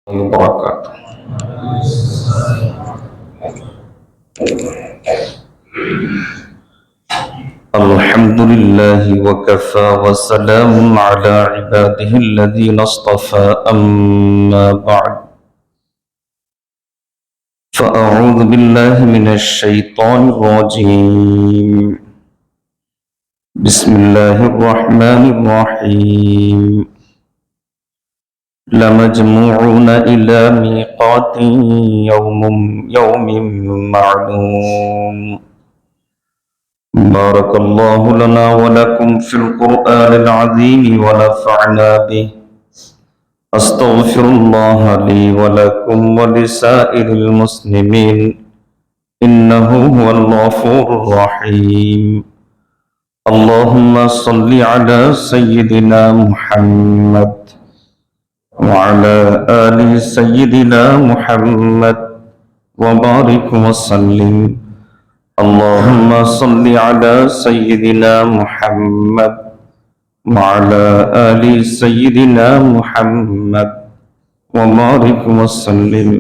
وبركاته. الحمد لله وكفى وسلام على عباده الذين اصطفى أما بعد فأعوذ بالله من الشيطان الرجيم بسم الله الرحمن الرحيم لمجموعون إلى ميقات يوم معلوم بارك الله لنا ولكم في القرآن العظيم ونفعنا به أستغفر الله لي ولكم ولسائر المسلمين إنه هو الغفور الرحيم اللهم صل على سيدنا محمد وعلى آل سيدنا محمد وبارك وسلم اللهم صل على سيدنا محمد وعلى آل سيدنا محمد وبارك وسلم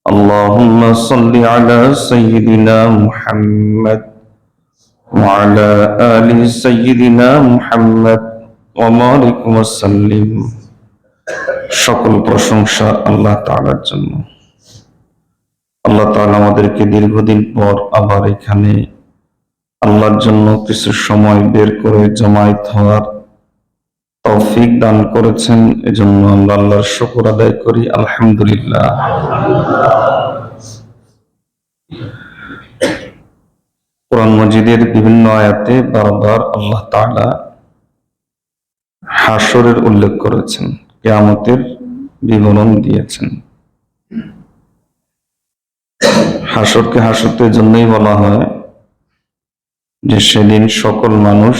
اللهم صل على سيدنا محمد وعلى آل سيدنا محمد وبارك وسلم সকল প্রশংসা আল্লাহ তাআলার জন্য। আল্লাহ তাআলা আমাদেরকে দীর্ঘদিন পর আবার এখানে আল্লাহর জন্য কিছু সময় বের করে জমায়েত হওয়ার তৌফিক দান করেছেন, এজন্য আমরা আল্লাহর শুকর আদায় করি, আলহামদুলিল্লাহ। কোরআন মাজিদের বিভিন্ন আয়াতে বারবার আল্লাহ তাআলা হাসরের উল্লেখ করেছেন, কিয়ামতের বিবরণ দিয়েছেন। হাসরকে হাসরের জন্যই বলা হয় যে সেদিন সকল মানুষ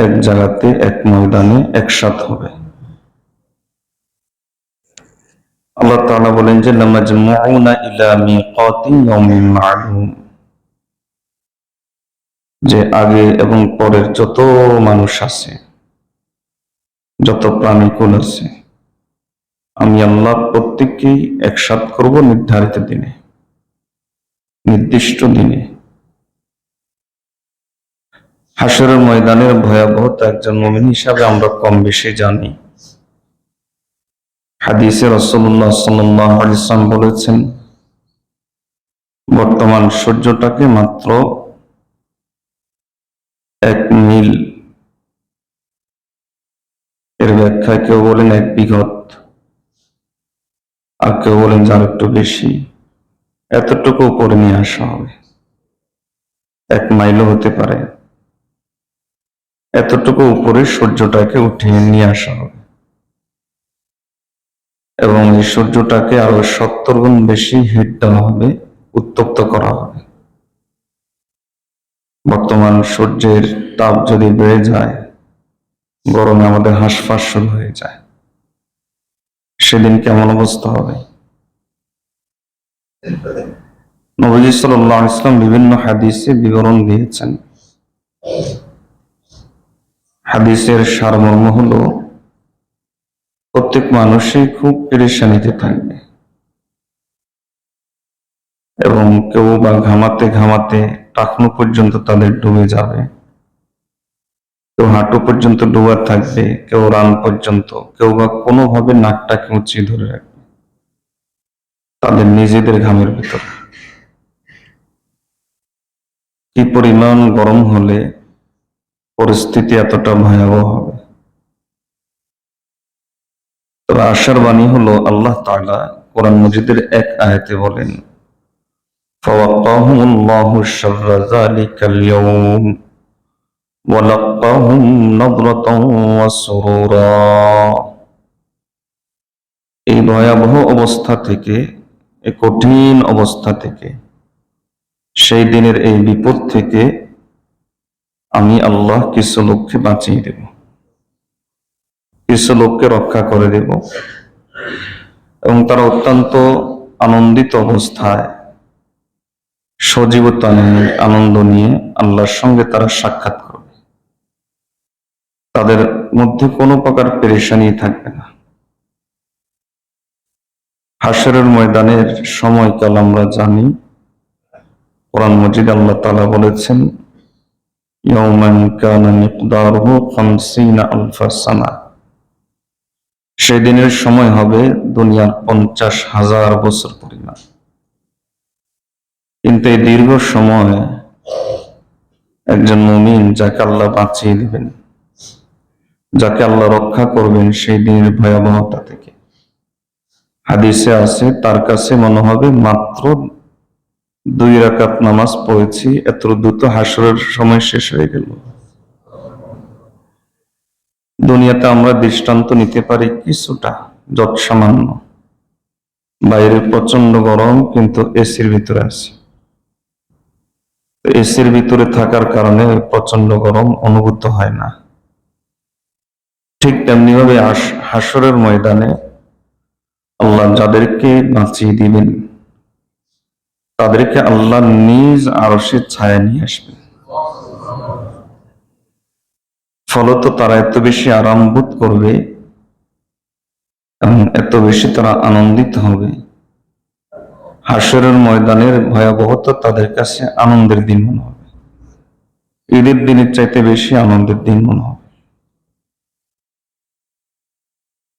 এক জায়গাতে এক ময়দানে একসাথ হবে। আল্লাহ তাআলা বলেন যে লামাজমুউনা ইলা মিকাতিন ইয়াউমিন মা'লুম, যে আগে এবং পরের যত মানুষ আছে, যত প্রাণীকুল আছে, আমি আল্লাহ প্রত্যেককেই একসাথ করব নির্ধারিত দিনে, নির্দিষ্ট দিনে। হাসরের ময়দানের ভয়াবহতা একজন মুমিন হিসাবে আমরা কম বেশি জানি। হাদিসে রাসূলুল্লাহ সাল্লাল্লাহু আলাইহি ওয়াসাল্লাম বলেছেন, বর্তমান সূর্যটাকে মাত্র 1 মিল, এর ব্যাখ্যায় কেউ বলেন 1 বিঘত, আর কেউ বলেন যে আর একটু বেশি, এতটুকু উপরে নিয়ে আসা হবে। 1 মাইলও হতে পারে, এতটুকু উপরে সূর্যটাকে উঠিয়ে নিয়ে আসা হবে এবং এই সূর্যটাকে আরো 70 গুণ বেশি হিট দেওয়া হবে, উত্তপ্ত করা হবে। বর্তমান সূর্যের তাপ যদি বেড়ে যায়, গরমে আমাদের হাঁসফাঁস শুরু হয়ে যায়, সেদিন কেমন অবস্থা হবে? নবী সাল্লাল্লাহু আলাইহি ওয়াসাল্লাম বিভিন্ন হাদিসে বিবরণ দিয়েছেন। হাদিসের সারমর্ম হলো প্রত্যেক মানুষই খুব পেরেশানিতে থাকবে এবং কেউ বা ঘামাতে ঘামাতে টাকনু পর্যন্ত তাদের ডুবে যাবে, কেউ হাঁটু পর্যন্ত ডুবা থাকবে, কেউ রান পর্যন্ত, কেউ বা কোনোভাবে নাকটাকে উঁচিয়ে ধরে রাখবে তাদের নিজেদের ঘামের ভিতর। কি পরিমাণ গরম হলে পরিস্থিতি এতটা ভয়াবহ হবে? তবে আশার বাণী হলো আল্লাহ তাআলা কোরআন মাজিদের এক আয়াতে বলেন, ফাওয়াক্কাহুমুল্লাহু শাররা যালিকাল ইয়াউম ওয়া লাক্কাহুম নাদরাতান ওয়া সুরুরা। এই ভয়াবহ অবস্থা থেকে, এই কঠিন অবস্থা থেকে, সেই দিনের এই বিপদ থেকে আমি আল্লাহ কিছু লোককে বাঁচিয়ে দেব, কিছু লোককে রক্ষা করে দেব এবং তারা অত্যন্ত আনন্দিত অবস্থায় সজীবতা নিয়ে, আনন্দ নিয়ে আল্লাহর সঙ্গে তারা সাক্ষাৎ করবে। তাদের মধ্যে কোনো প্রকার পেরেশানি থাকবে না। হাশরের ময়দানের সময়কাল আমরা জানি। কোরআন মজিদ আল্লাহ তাআলা বলেছেন, ইয়াওমান কানা মিকদারুহু 50 আলফা সানা। সেদিনের সময় হবে দুনিয়ার 50,000 বছর পরিমাণ। কিন্তু এই দীর্ঘ সময় একজন মুমিন, যাকে আল্লাহ বাঁচিয়ে দিবেন, যাকে আল্লাহ রক্ষা করবেন সেই দিনের ভয়াবহতা থেকে, হাদিসে আছে তার কাছে মনে হবে মাত্র 2 রাকাত নামাজ পড়েছি, এত দ্রুত হাসরের সময় শেষ হয়ে গেল। দুনিয়াতে আমরা দৃষ্টান্ত নিতে পারি কিছুটা, যত সামান্য। বাইরে প্রচন্ড গরম, কিন্তু এসির ভিতরে আছি। এসির ভিতরে থাকার কারণে প্রচন্ড গরম অনুভূত হয় না। ঠিক তেমনি ভাবে হাসরের ময়দানে আল্লাহ যাদেরকে বাঁচিয়ে দিবেন, তাদেরকে আল্লাহ নিজ আরশের ছায়া নিয়ে আসবেন। ফলত তারা এত বেশি আরাম বোধ করবে এবং এত বেশি তারা আনন্দিত হবে, হাসরের ময়দানের ভয়াবহতা তাদের কাছে আনন্দের দিন মনে হবে। ঈদের দিনের চাইতে বেশি আনন্দের দিন মনে হবে।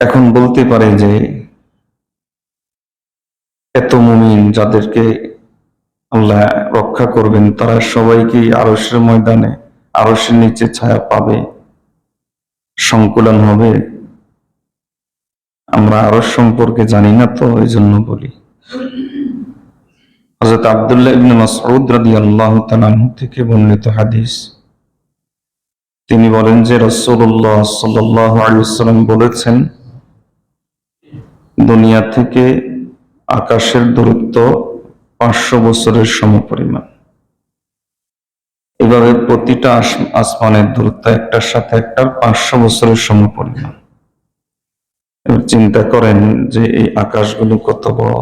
এখন বলতে পারে যে এত মুমিন যাদেরকে আল্লাহ রক্ষা করবেন, তারা সবাইকে আরশের ময়দানে, আরশের নিচে ছায়া পাবে, সংকুলন হবে। আমরা আরশ সম্পর্কে জানি না, তো এই জন্য বলি। হযরত আব্দুল্লাহ ইবনে মাসউদ রাদিয়াল্লাহু তাআলা আনহু থেকে বর্ণিত হাদিস, তিনি বলেন যে রাসূলুল্লাহ সাল্লাল্লাহু আলাইহি ওয়াসাল্লাম বলেছেন, দুনিয়া থেকে আকাশের দূরত্ব 500 বছরের সমপরিমাণ। এভাবে প্রতিটা আসমানের দূরত্ব একটার সাথে একটার 500 বছরের সমপরিমাণ। এবার চিন্তা করেন যে এই আকাশগুলো কত বড়।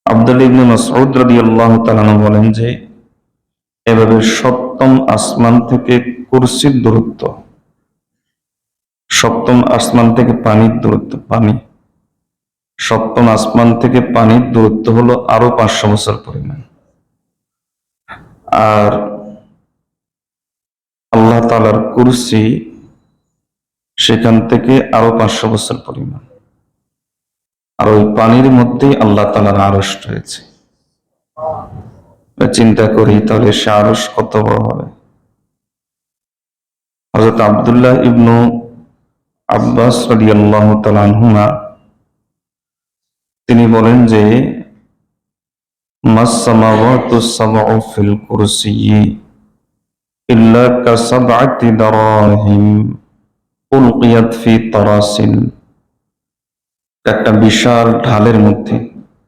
আব্দুল্লাহ ইবনে মাসউদ রাদিয়াল্লাহু তাআলা বলেন যে এভাবে সপ্তম আসমান থেকে কুরসির দূরত্ব, সপ্তম আসমান থেকে পানির দূরত্ব, সপ্তম আসমান থেকে পানির দূরত্ব হলো আরো 500 বছর পরিমাণ। আর আল্লাহ তাআলার কুরসি সেখান থেকে আরো 500 বছর পরিমাণ। আর ওই পানির মধ্যেই আল্লাহ তাআলার আরশ রয়েছে। চিন্তা করি তাহলে সে আরশ কত বড় হবে। হযরত আব্দুল্লাহ ইবনু আব্বাস রাদিয়াল্লাহু তাআলা আনহুমা তিনি বলেন যে মাস সামাওয়াতু সাবউ ফিল কুরসিয়্যি ইল্লা কাসাবআতি দারাহিম উলকিয়াত ফি তারাসিল। একটা বিশাল ঢালের মধ্যে,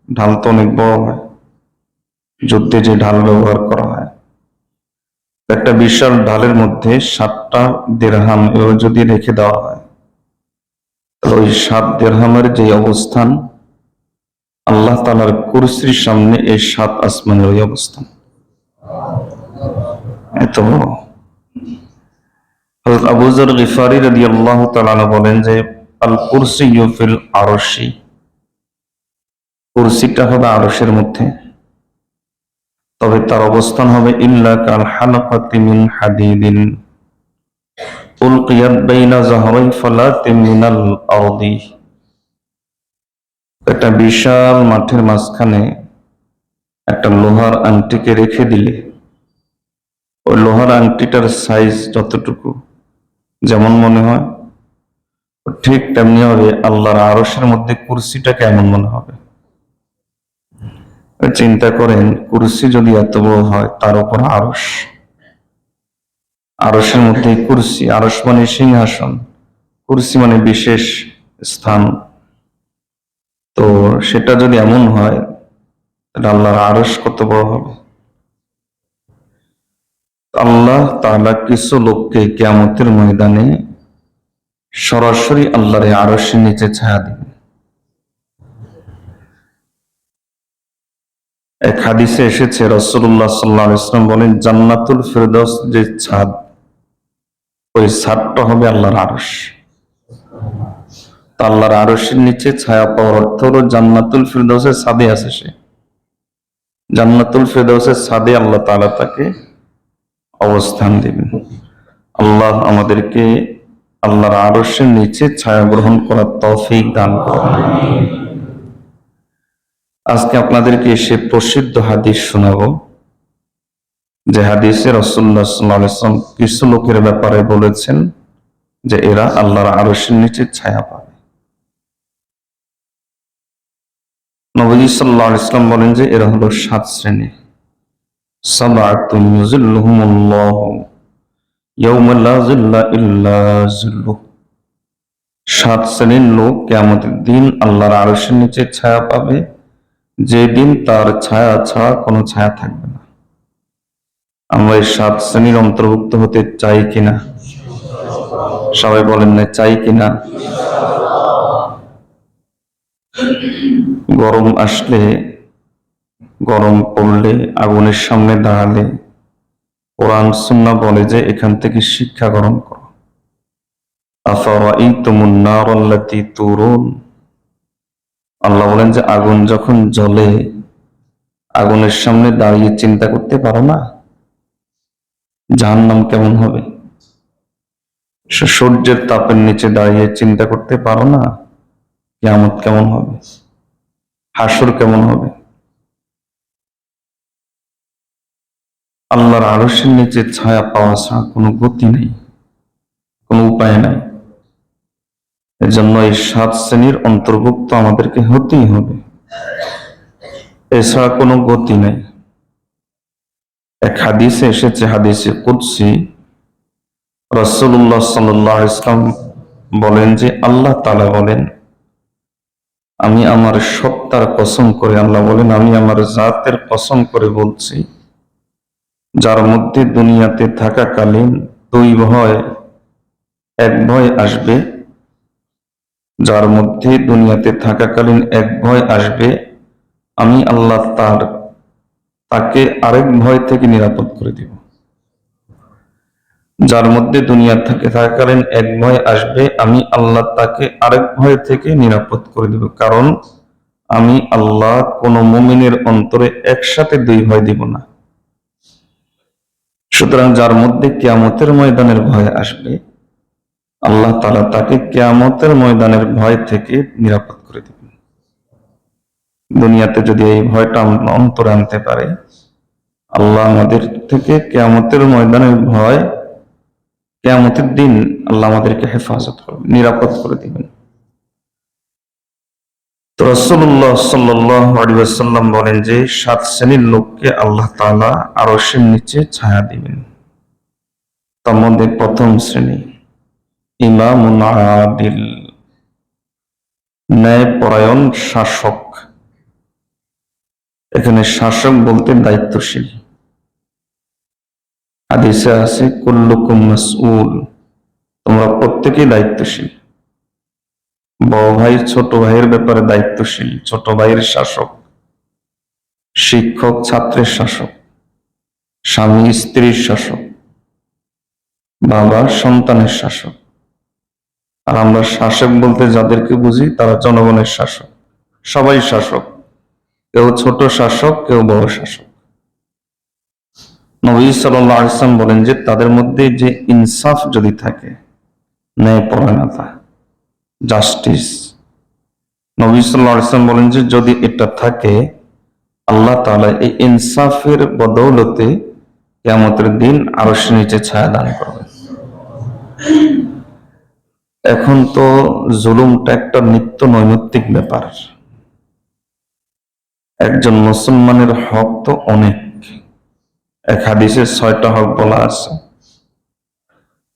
ঢাল তো অনেক বড় হয়, যুদ্ধে যে ঢাল ব্যবহার করা হয়, একটা বিশাল ঢালের মধ্যে 7টা দিরহাম এভাবে যদি রেখে দেওয়া হয়, তাহলে ওই 7 দিরহামের যে অবস্থান, আল্লাহ তাআলার কুরসির সামনে এই 7 আসমানের ওই অবস্থান। এত বড়। হযরত আবু যর গিফারি রাদিয়াল্লাহু তাআলা বলেন যে আল কুরসিয়্যু ফিল আরশি, কুরসিটা হবে আরশের মধ্যে, তবে তার অবস্থান হবে ইল্লা কাল হালাকাতি মিন হাদিদিন উলকিয়াত বাইনা যাহরাই ফালাতিন মিনাল আরদি। একটা বিশাল মাঠের মাঝখানে একটা লোহার আংটিকে রেখে দিলে, ওই লোহার আংটিটার সাইজ যতটুকু যেমন মনে হয়, ঠিক তেমনি হবে আল্লাহর আরশের মধ্যে কুরসিটা কেমন মনে হবে। চিন্তা করেন, কুরসি যদি এত বড় হয়, তার উপর আরশ, আরশের মধ্যে কুরসি। আরশ মানে সিংহাসন, কুরসি মানে বিশেষ স্থান। তো সেটা যদি এমন হয়, তাহলে আল্লাহর আরশ কত বড় হবে। আল্লাহ তাআলা কিছু লোককে কিয়ামতের ময়দানে সরাসরি আল্লাহর আরশের নিচে ছায়া দিবেন। এক হাদিসে এসেছে রাসূলুল্লাহ সাল্লাল্লাহু আলাইহি ওয়াসাল্লাম বলেন, জান্নাতুল ফেরদৌস যে ছাদ, ওই ছাদটা হবে আল্লাহর আরশ। আল্লাহর আরশের নিচে ছায়া পাওয়ার অর্থ হলো জান্নাতুল ফিরদাউসের ছাদে আছে সে। জান্নাতুল ফিরদাউসের ছাদে আল্লাহ তাআলা তাকে অবস্থান দিবেন। আল্লাহ আমাদেরকে আল্লাহর আরশের নিচে ছায়া গ্রহণ করার তৌফিক দান করুন। আজকে আপনাদেরকে সে প্রসিদ্ধ হাদিস শোনাবো, যে হাদিসে রাসূলুল্লাহ সাল্লাল্লাহু আলাইহি ওয়াসাল্লাম কিছু লোকের ব্যাপারে বলেছেন যে এরা আল্লাহর আরশের নিচে ছায়া পাবে। নবী সাল্লাল্লাহু আলাইহি ওয়াসাল্লাম বলেন যে এরা হলো 7 শ্রেণী। সাবআতুন ইউযিল্লুহুমুল্লাহু ইয়াওমা লা যিল্লা ইল্লা যিল্লুহ। 7 শ্রেণীর লোক কিয়ামতের দিন আল্লাহর আরশের নিচে ছায়া পাবে, যেদিন তার ছায়া ছাড়া কোনো ছায়া থাকবে না। আমরা এই 7 শ্রেণীর অন্তর্ভুক্ত হতে চাই কিনা? সবাই বলেন না চাই কিনা? গরম আসলে, গরম পড়লে, আগুনের সামনে দাঁড়ালে কোরআন সুন্নাহ বলে যে এখান থেকে শিক্ষা গ্রহণ করো। আফারাইতুমুন নারাল্লাতী তুরুন। আল্লাহ বলেন যে আগুন যখন জ্বলে, আগুনের সামনে দাঁড়িয়ে চিন্তা করতে পারো না জাহান্নাম কেমন হবে? সূর্যের তাপের নিচে দাঁড়িয়ে চিন্তা করতে পারো না কিয়ামত কেমন হবে, হাসর কেমন হবে? আল্লাহর আরশের নিচে ছায়া পাওয়া ছাড়া কোনো গতি নেই, কোনো উপায় নাই। এজন্য এই 7 শ্রেণীর অন্তর্ভুক্ত আমাদেরকে হতেই হবে, এছাড়া কোনো গতি নেই। এক হাদিসে এসেছে, হাদিসে কুদসি, রাসূলুল্লাহ সাল্লাল্লাহু আলাইহি ওয়াসাল্লাম বলেন যে আল্লাহ তাআলা বলেন, আমি আমার সত্তার কসম করে, আল্লাহ বলেন আমি আমার জাতের কসম করে বলছি, যার মধ্যে দুনিয়াতে থাকাকালীন 2 ভয়, এক ভয় আসবে, যার মধ্যে দুনিয়াতে থাকাকালীন এক ভয় আসবে, আমি আল্লাহ তাকে আরেক ভয় থেকে নিরাপদ করে দিব। যার মধ্যে দুনিয়া থাকাকালীন এক ভয় আসবে, আমি আল্লাহ তাকে আরেক ভয় থেকে নিরাপদ করে দিব। কারণ আমি আল্লাহ কোন মুমিনের অন্তরে একসাথে 2 ভয় দিব না। সুতরাং যার মধ্যে কিয়ামতের ময়দানের ভয় আসবে, আল্লাহ তাআলা তাকে কিয়ামতের ময়দানের ভয় থেকে নিরাপদ করে দিবেন। দুনিয়াতে যদি এই ভয়টা আমরা অন্তরে আনতে পারি, আল্লাহ আমাদের থেকে কিয়ামতের ময়দানের ভয়, কিয়ামতের দিন আল্লাহ আমাদেরকে হেফাজত করবেন, নিরাপদ করে দিবেন। তো রাসূলুল্লাহ সাল্লাল্লাহু আলাইহি ওয়াসাল্লাম বলেন যে 7 শ্রেণীর লোককে আল্লাহ তাআলা আরশের নিচে ছায়া দিবেন। তার মধ্যে প্রথম শ্রেণী ইমামুন আদিল, ন্যায়পরায়ণ শাসক। এখানে শাসক বলতে দায়িত্বশীল। হাদিসে আছে কুল্লুকুম মাসউল, তোমরা প্রত্যেকেই দায়িত্বশীল। বড় ভাই ছোট ভাইয়ের ব্যাপারে দায়িত্বশীল, ছোট ভাইয়ের শাসক, শিক্ষক ছাত্রের শাসক, স্বামী স্ত্রীর শাসক, বাবা সন্তানের শাসক। আর আমরা শাসক বলতে যাদেরকে বুঝি তারা জনগণের শাসক। সবাই শাসক, কেউ ছোট শাসক, কেউ বড় শাসক। নবী সাল্লাল্লাহু আলাইহি ওয়াসাল্লাম বলেন যে তাদের মধ্যে যে ইনসাফ যদি থাকে, ন্যায়পরায়ণতা, জাস্টিস, নবী সাল্লাল্লাহু আলাইহি ওয়াসাল্লাম বলেন যে যদি এটা থাকে, আল্লাহ তাআলা এই ইনসাফের বদৌলতে কিয়ামতের দিন আরশের নিচে ছায়া দান করবেন। এখন তো জুলুমটা একটা নিত্য নৈমিত্তিক ব্যাপার। একজন মুসলমানের হক তো অনেক, এক হাদিসে 6টা হক বলা আছে,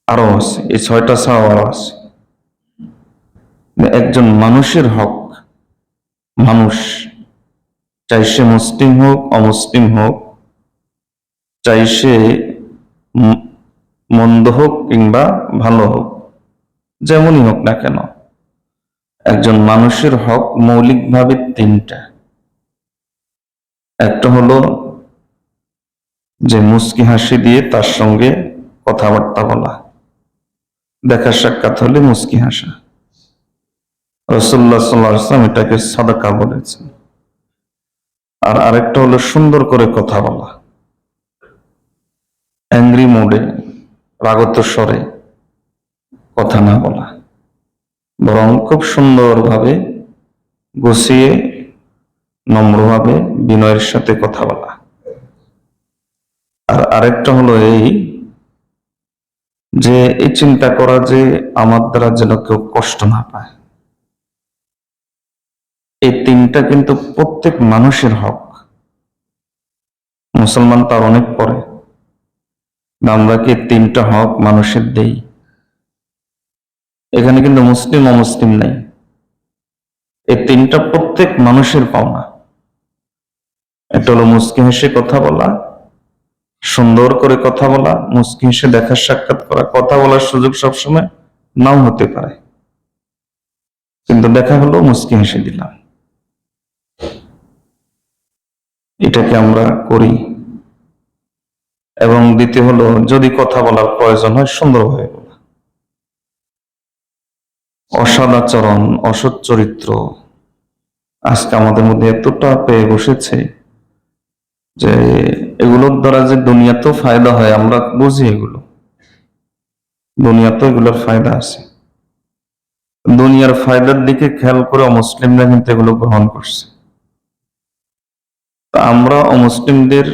আরো আছে, এই 6টা ছাড়াও আরো আছে। একজন মানুষের হক, মানুষ, চাই সে মুসলিম হোক অমুসলিম হোক, চাই সে মন্দ হোক কিংবা ভালো হোক, যেমনই হোক না কেন, একজন মানুষের হক মৌলিকভাবে 3টা। একটা হলো যে মুস্কি হাসি দিয়ে তার সঙ্গে কথাবার্তা বলা, দেখা সাক্ষাৎ হলে মুস্কি হাসা। রাসূলুল্লাহ সাল্লাল্লাহু আলাইহি ওয়াসাল্লাম এটাকে সাদাকা বলেছেন। আর আরেকটা হলো সুন্দর করে কথা বলা, অ্যাংরি মোডে, রাগত স্বরে কথা না বলা, বরং খুব সুন্দরভাবে গুছিয়ে নম্রভাবে বিনয়ের সাথে কথা বলা। আর আরেকটা হলো এই যে এই চিন্তা করা যে আমার দ্বারা যেন কেউ কষ্ট না পায়। এই তিনটা কিন্তু প্রত্যেক মানুষের হক। মুসলমান তার অনেক পরে, আমরা কি তিনটা হক মানুষের দেই? এখানে কিন্তু মুসলিম অমুসলিম নাই, এই তিনটা প্রত্যেক মানুষের পাওনা। এটা হলো মুচকি হেসে কথা বলা, সুন্দর করে কথা বলা, মুচকি হেসে দেখা সাক্ষাৎ করা। কথা বলার সুযোগ সবসময় নাও হতে পারে, কিন্তু দেখা হলো মুচকি হেসে দিলাম, এটাকে আমরা করি। এবং দ্বিতীয় হলো যদি কথা বলার প্রয়োজন হয় সুন্দরভাবে বলা। অসদাচরণ, অসৎ চরিত্র আজকে আমাদের মধ্যে এতটা পেয়ে বসেছে যে এগুলোর দ্বারা যে দুনিয়াতেও ফায়দা হয় আমরা বুঝি, এগুলো দুনিয়াতেও এগুলোর ফায়দা আছে। দুনিয়ার ফায়দার দিকে খেয়াল করে অমুসলিমরা কিন্তু এগুলো গ্রহণ করছে। তা আমরা অমুসলিমদের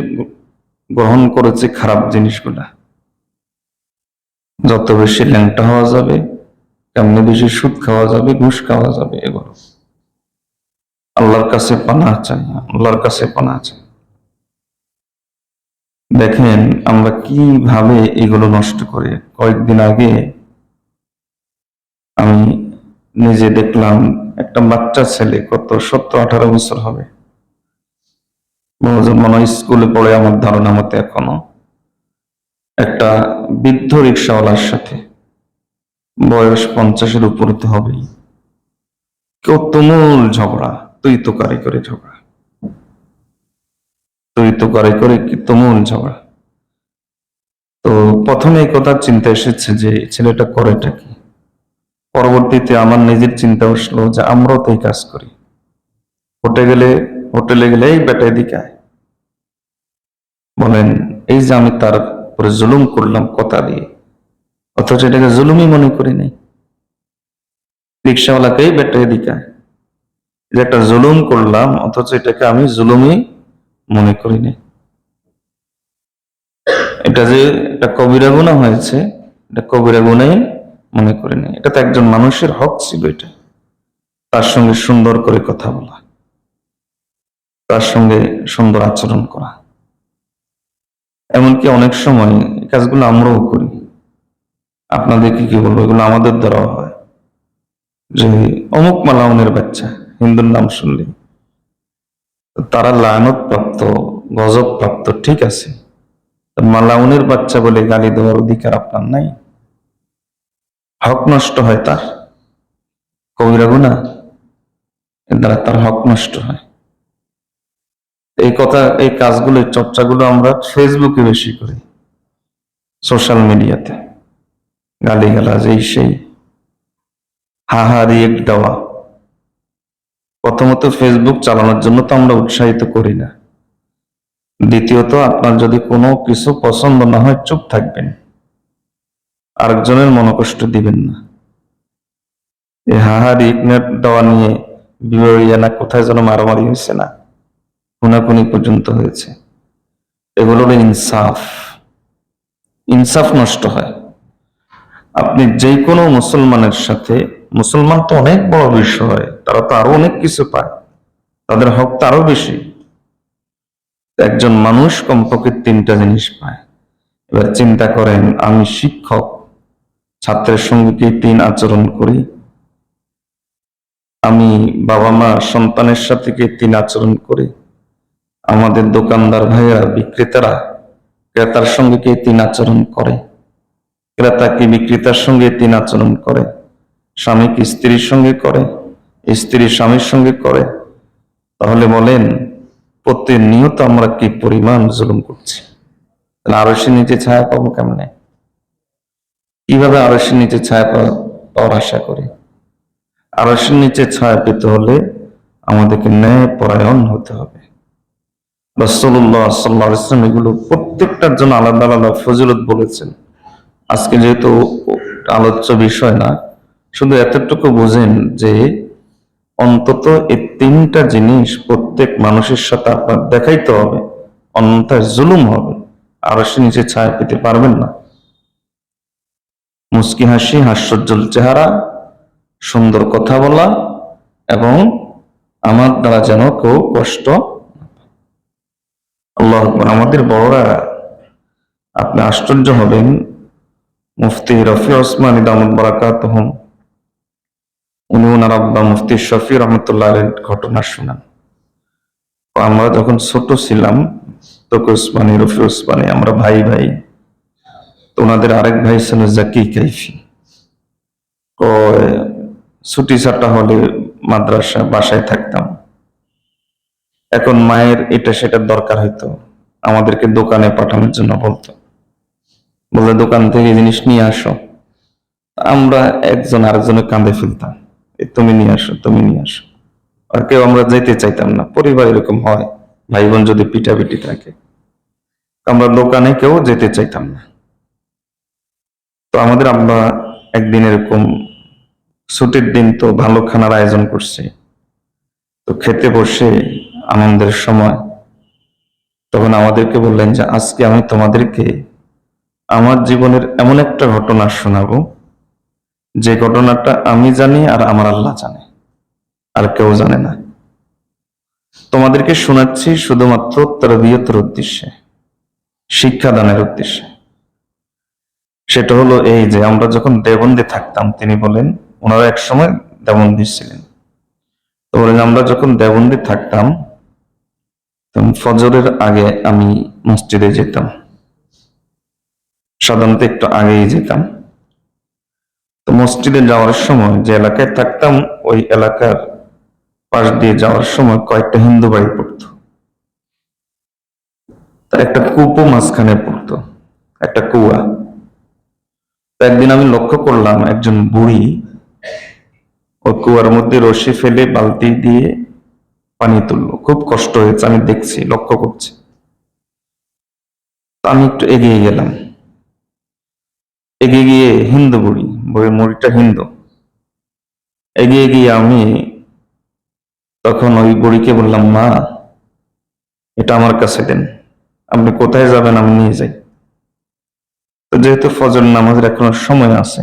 গ্রহণ করেছি খারাপ জিনিসগুলা। যত বেশি ল্যাংটা হওয়া যাবে, তেমনি বেশি সুদ খাওয়া যাবে, ঘুষ খাওয়া যাবে, এগুলো আল্লাহর কাছে পানাহ চাই, আল্লাহর কাছে পানাহ চাই। দেখেন আমরা কিভাবে এগুলো নষ্ট করি। কয়েকদিন আগে আমি নিজে দেখলাম একটা বাচ্চা ছেলে, কত 17-18 বছর হবে, মনে হয় স্কুলে পড়ে আমার ধারণা মতে এখনো, একটা বৃদ্ধ রিক্সাওয়ালার সাথে, বয়স 50-এর উপরে তো হবেই, কেউ তুমুল ঝগড়া, তুই তো কারি করে ঝগড়া, তুই তো কারি করে কি তুমুল ঝগড়া। তো প্রথমে এই কথা চিন্তা এসেছে যে ছেলেটা করেটা কি। পরবর্তীতে আমার নিজের চিন্তা আসলো যে আমরাও তো এই কাজ করি। হোটেলে গেলে এই বেটা এদিকে আয়। বলেন এই যে আমি তার উপরে জুলুম করলাম কথা দিয়ে, অথচ এটাকে জুলুমই মনে করি নাই। রিক্সাওয়ালাকে এই বেটা এদিকে আয়, যে একটা জুলুম করলাম, অথচ এটাকে আমি জুলুমই মনে করি নাই। এটা যে একটা কবিরা গুনাহ হয়েছে, এটা কবিরা গুনাহই মনে করি নাই। এটা তো একজন মানুষের হক ছিল, এটা তার সঙ্গে সুন্দর করে কথা বলা, তার সঙ্গে সুন্দর আচরণ করা। এমনকি অনেক সময় এই কাজগুলো আমরাও করি। আপনাদেরকে কি বলবো, এগুলো আমাদের দ্বারাও হয়। যে অমুক মালাউনের বাচ্চা, হিন্দুর নাম শুনলে তারা লানত প্রাপ্ত, গজব প্রাপ্ত, ঠিক আছে, মালাউনের বাচ্চা বলে গালি দেওয়ার অধিকার আপনার নাই। হক নষ্ট হয় তার, কবিরা গুনাহ, এর দ্বারা তার হক নষ্ট হয়। এই কথা, এই কাজগুলো, এই চর্চাগুলো আমরা ফেসবুকে বেশি করি, সোশ্যাল মিডিয়াতে গালিগালাজ, এই সেই হাহা রিয়েক্ট দেওয়া। প্রথমত ফেসবুক চালানোর জন্য তো আমরা উৎসাহিত করি না। দ্বিতীয়ত আপনার যদি কোনো কিছু পছন্দ না হয় চুপ থাকবেন, আরেকজনের মনোকষ্ট দিবেন না। এই হাহা রিয়েক্ট দেওয়া নিয়ে বিবাহিয়ানা কোথায় যেন মারামারি হয়েছে না, খুনাখুনি পর্যন্ত হয়েছে। এগুলো হলো ইনসাফ, ইনসাফ নষ্ট হয়। আপনি যে কোনো মুসলমানের সাথে, মুসলমান তো অনেক বড় বিষয়, তারা তো আরো অনেক কিছু পায়, তাদের হক তো আরো বেশি। একজন মানুষ কমপক্ষে তিনটা জিনিস পায়। এবার চিন্তা করেন, আমি শিক্ষক, ছাত্রের সঙ্গে কি তিন আচরণ করি? আমি বাবা মা সন্তানের সাথে কি তিন আচরণ করি? আমাদের দোকানদার ভাইয়েরা, বিক্রেতারা ক্রেতার সঙ্গে কি তিন আচরণ করে? ক্রেতা কি বিক্রেতার সঙ্গে তিন আচরণ করে? স্বামী কি স্ত্রীর সঙ্গে করে? স্ত্রী স্বামীর সঙ্গে করে? তাহলে বলেন প্রতিনিয়ত আমরা কি পরিমাণ জুলুম করছি। তাহলে আরশের নিচে ছায়া পাবো কেমনে? কিভাবে আরশের নিচে ছায়া পাওয়ার আশা করি? আরশের নিচে ছায়া পেতে হলে আমাদেরকে ন্যায় পরায়ণ হতে হবে। রাসূলুল্লাহ সাল্লাল্লাহু আলাইহি ওয়াসাল্লাম এগুলো প্রত্যেকটার জন্য আলাদা আলাদা ফজিলত বলেছেন। আজকে যেহেতু আলোচ্য বিষয় না, শুধু এতটুকু বোঝেন যে অন্তত এই তিনটা জিনিস প্রত্যেক মানুষের সাথে আপনার দেখাইতে হবে, অন্যথায় জুলুম হবে। আরশের নিচে ছায়া পেতে পারবেন না। মুস্কি হাসি, হাস্যোজ্জ্বল চেহারা, সুন্দর কথা বলা, এবং আমার দ্বারা যেন কেউ কষ্ট। আল্লাহু আকবার। আমাদের বড়রা, আপনি আশ্চর্য হবেন, মুফতি রফি ওসমানী দামাত বারাকাতুহুম, উনি ওনার আব্বা মুফতি শফি রহমতুল্লাহ আলাইহির ঘটনা শোনান। আমরা যখন ছোট ছিলাম, তকি ওসমানী, রফি ওসমানী, আমরা ভাই ভাই। তো ওনাদের আরেক ভাই ছিল জাকি কাইফি। ছুটি ছাটা হলে মাদ্রাসা বাসায় থাকতাম। এখন মায়ের এটা সেটার দরকার হইতো, আমাদেরকে দোকানে পাঠানোর জন্য বলতো, বলে দোকান থেকে জিনিস নিয়ে আসো। আমরা একজন আরেকজনের কাঁধে ফেলতাম, তুমি নিয়ে আসো, তুমি নিয়ে আসো। আর কেউ আমরা যেতে চাইতাম না। পরিবার এরকম হয়, ভাই বোন যদি পিটাপিটি থাকে, আমরা দোকানে কেউ যেতে চাইতাম না। তো আমাদের আব্বা একদিন এরকম ছুটির দিন, তো ভালো খানার আয়োজন করছে। তো খেতে বসে আনন্দের সময় তখন আমাদেরকে বললেন যে আজকে আমি তোমাদেরকে আমার জীবনের এমন একটা ঘটনা শোনাবো, যে ঘটনাটা আমি জানি আর আমার আল্লাহ জানে, আর কেউ জানে না। তোমাদেরকে শোনাচ্ছি শুধুমাত্র তারবিয়তের উদ্দেশ্যে, শিক্ষাদানের উদ্দেশ্যে। সেটা হলো এই যে আমরা যখন দেওবন্দে থাকতাম, তিনি বলেন, ওনারা এক সময় দেওবন্দি ছিলেন। তো বলেন আমরা যখন দেওবন্দি থাকতাম, তখন ফজরের আগে আমি মসজিদে যেতাম, সাধারণত একটু আগেই যেতাম। তো মসজিদে যাওয়ার সময় যে এলাকায় থাকতাম, ওই এলাকার পাশ দিয়ে যাওয়ার সময় কয়েকটা হিন্দু বাড়ি পড়তো। তার একটা কূপও মাঝখানে পড়তো, একটা কুয়া। তো একদিন আমি লক্ষ্য করলাম একজন বুড়ি ওই কুয়ার মধ্যে রশি ফেলে বালতি দিয়ে পানি তুললো। খুব কষ্ট হয়েছে, আমি দেখছি, লক্ষ্য করছি। তো আমি একটু এগিয়ে গেলাম, এগিয়ে গিয়ে হিন্দু বুড়ি, বুড়িটা হিন্দু, এগিয়ে গিয়ে আমি তখন ওই বুড়িকে বললাম, মা এটা আমার কাছে দেন, আপনি কোথায় যাবেন আমি নিয়ে যাই। তো যেহেতু ফজর নামাজের এখনো সময় আছে,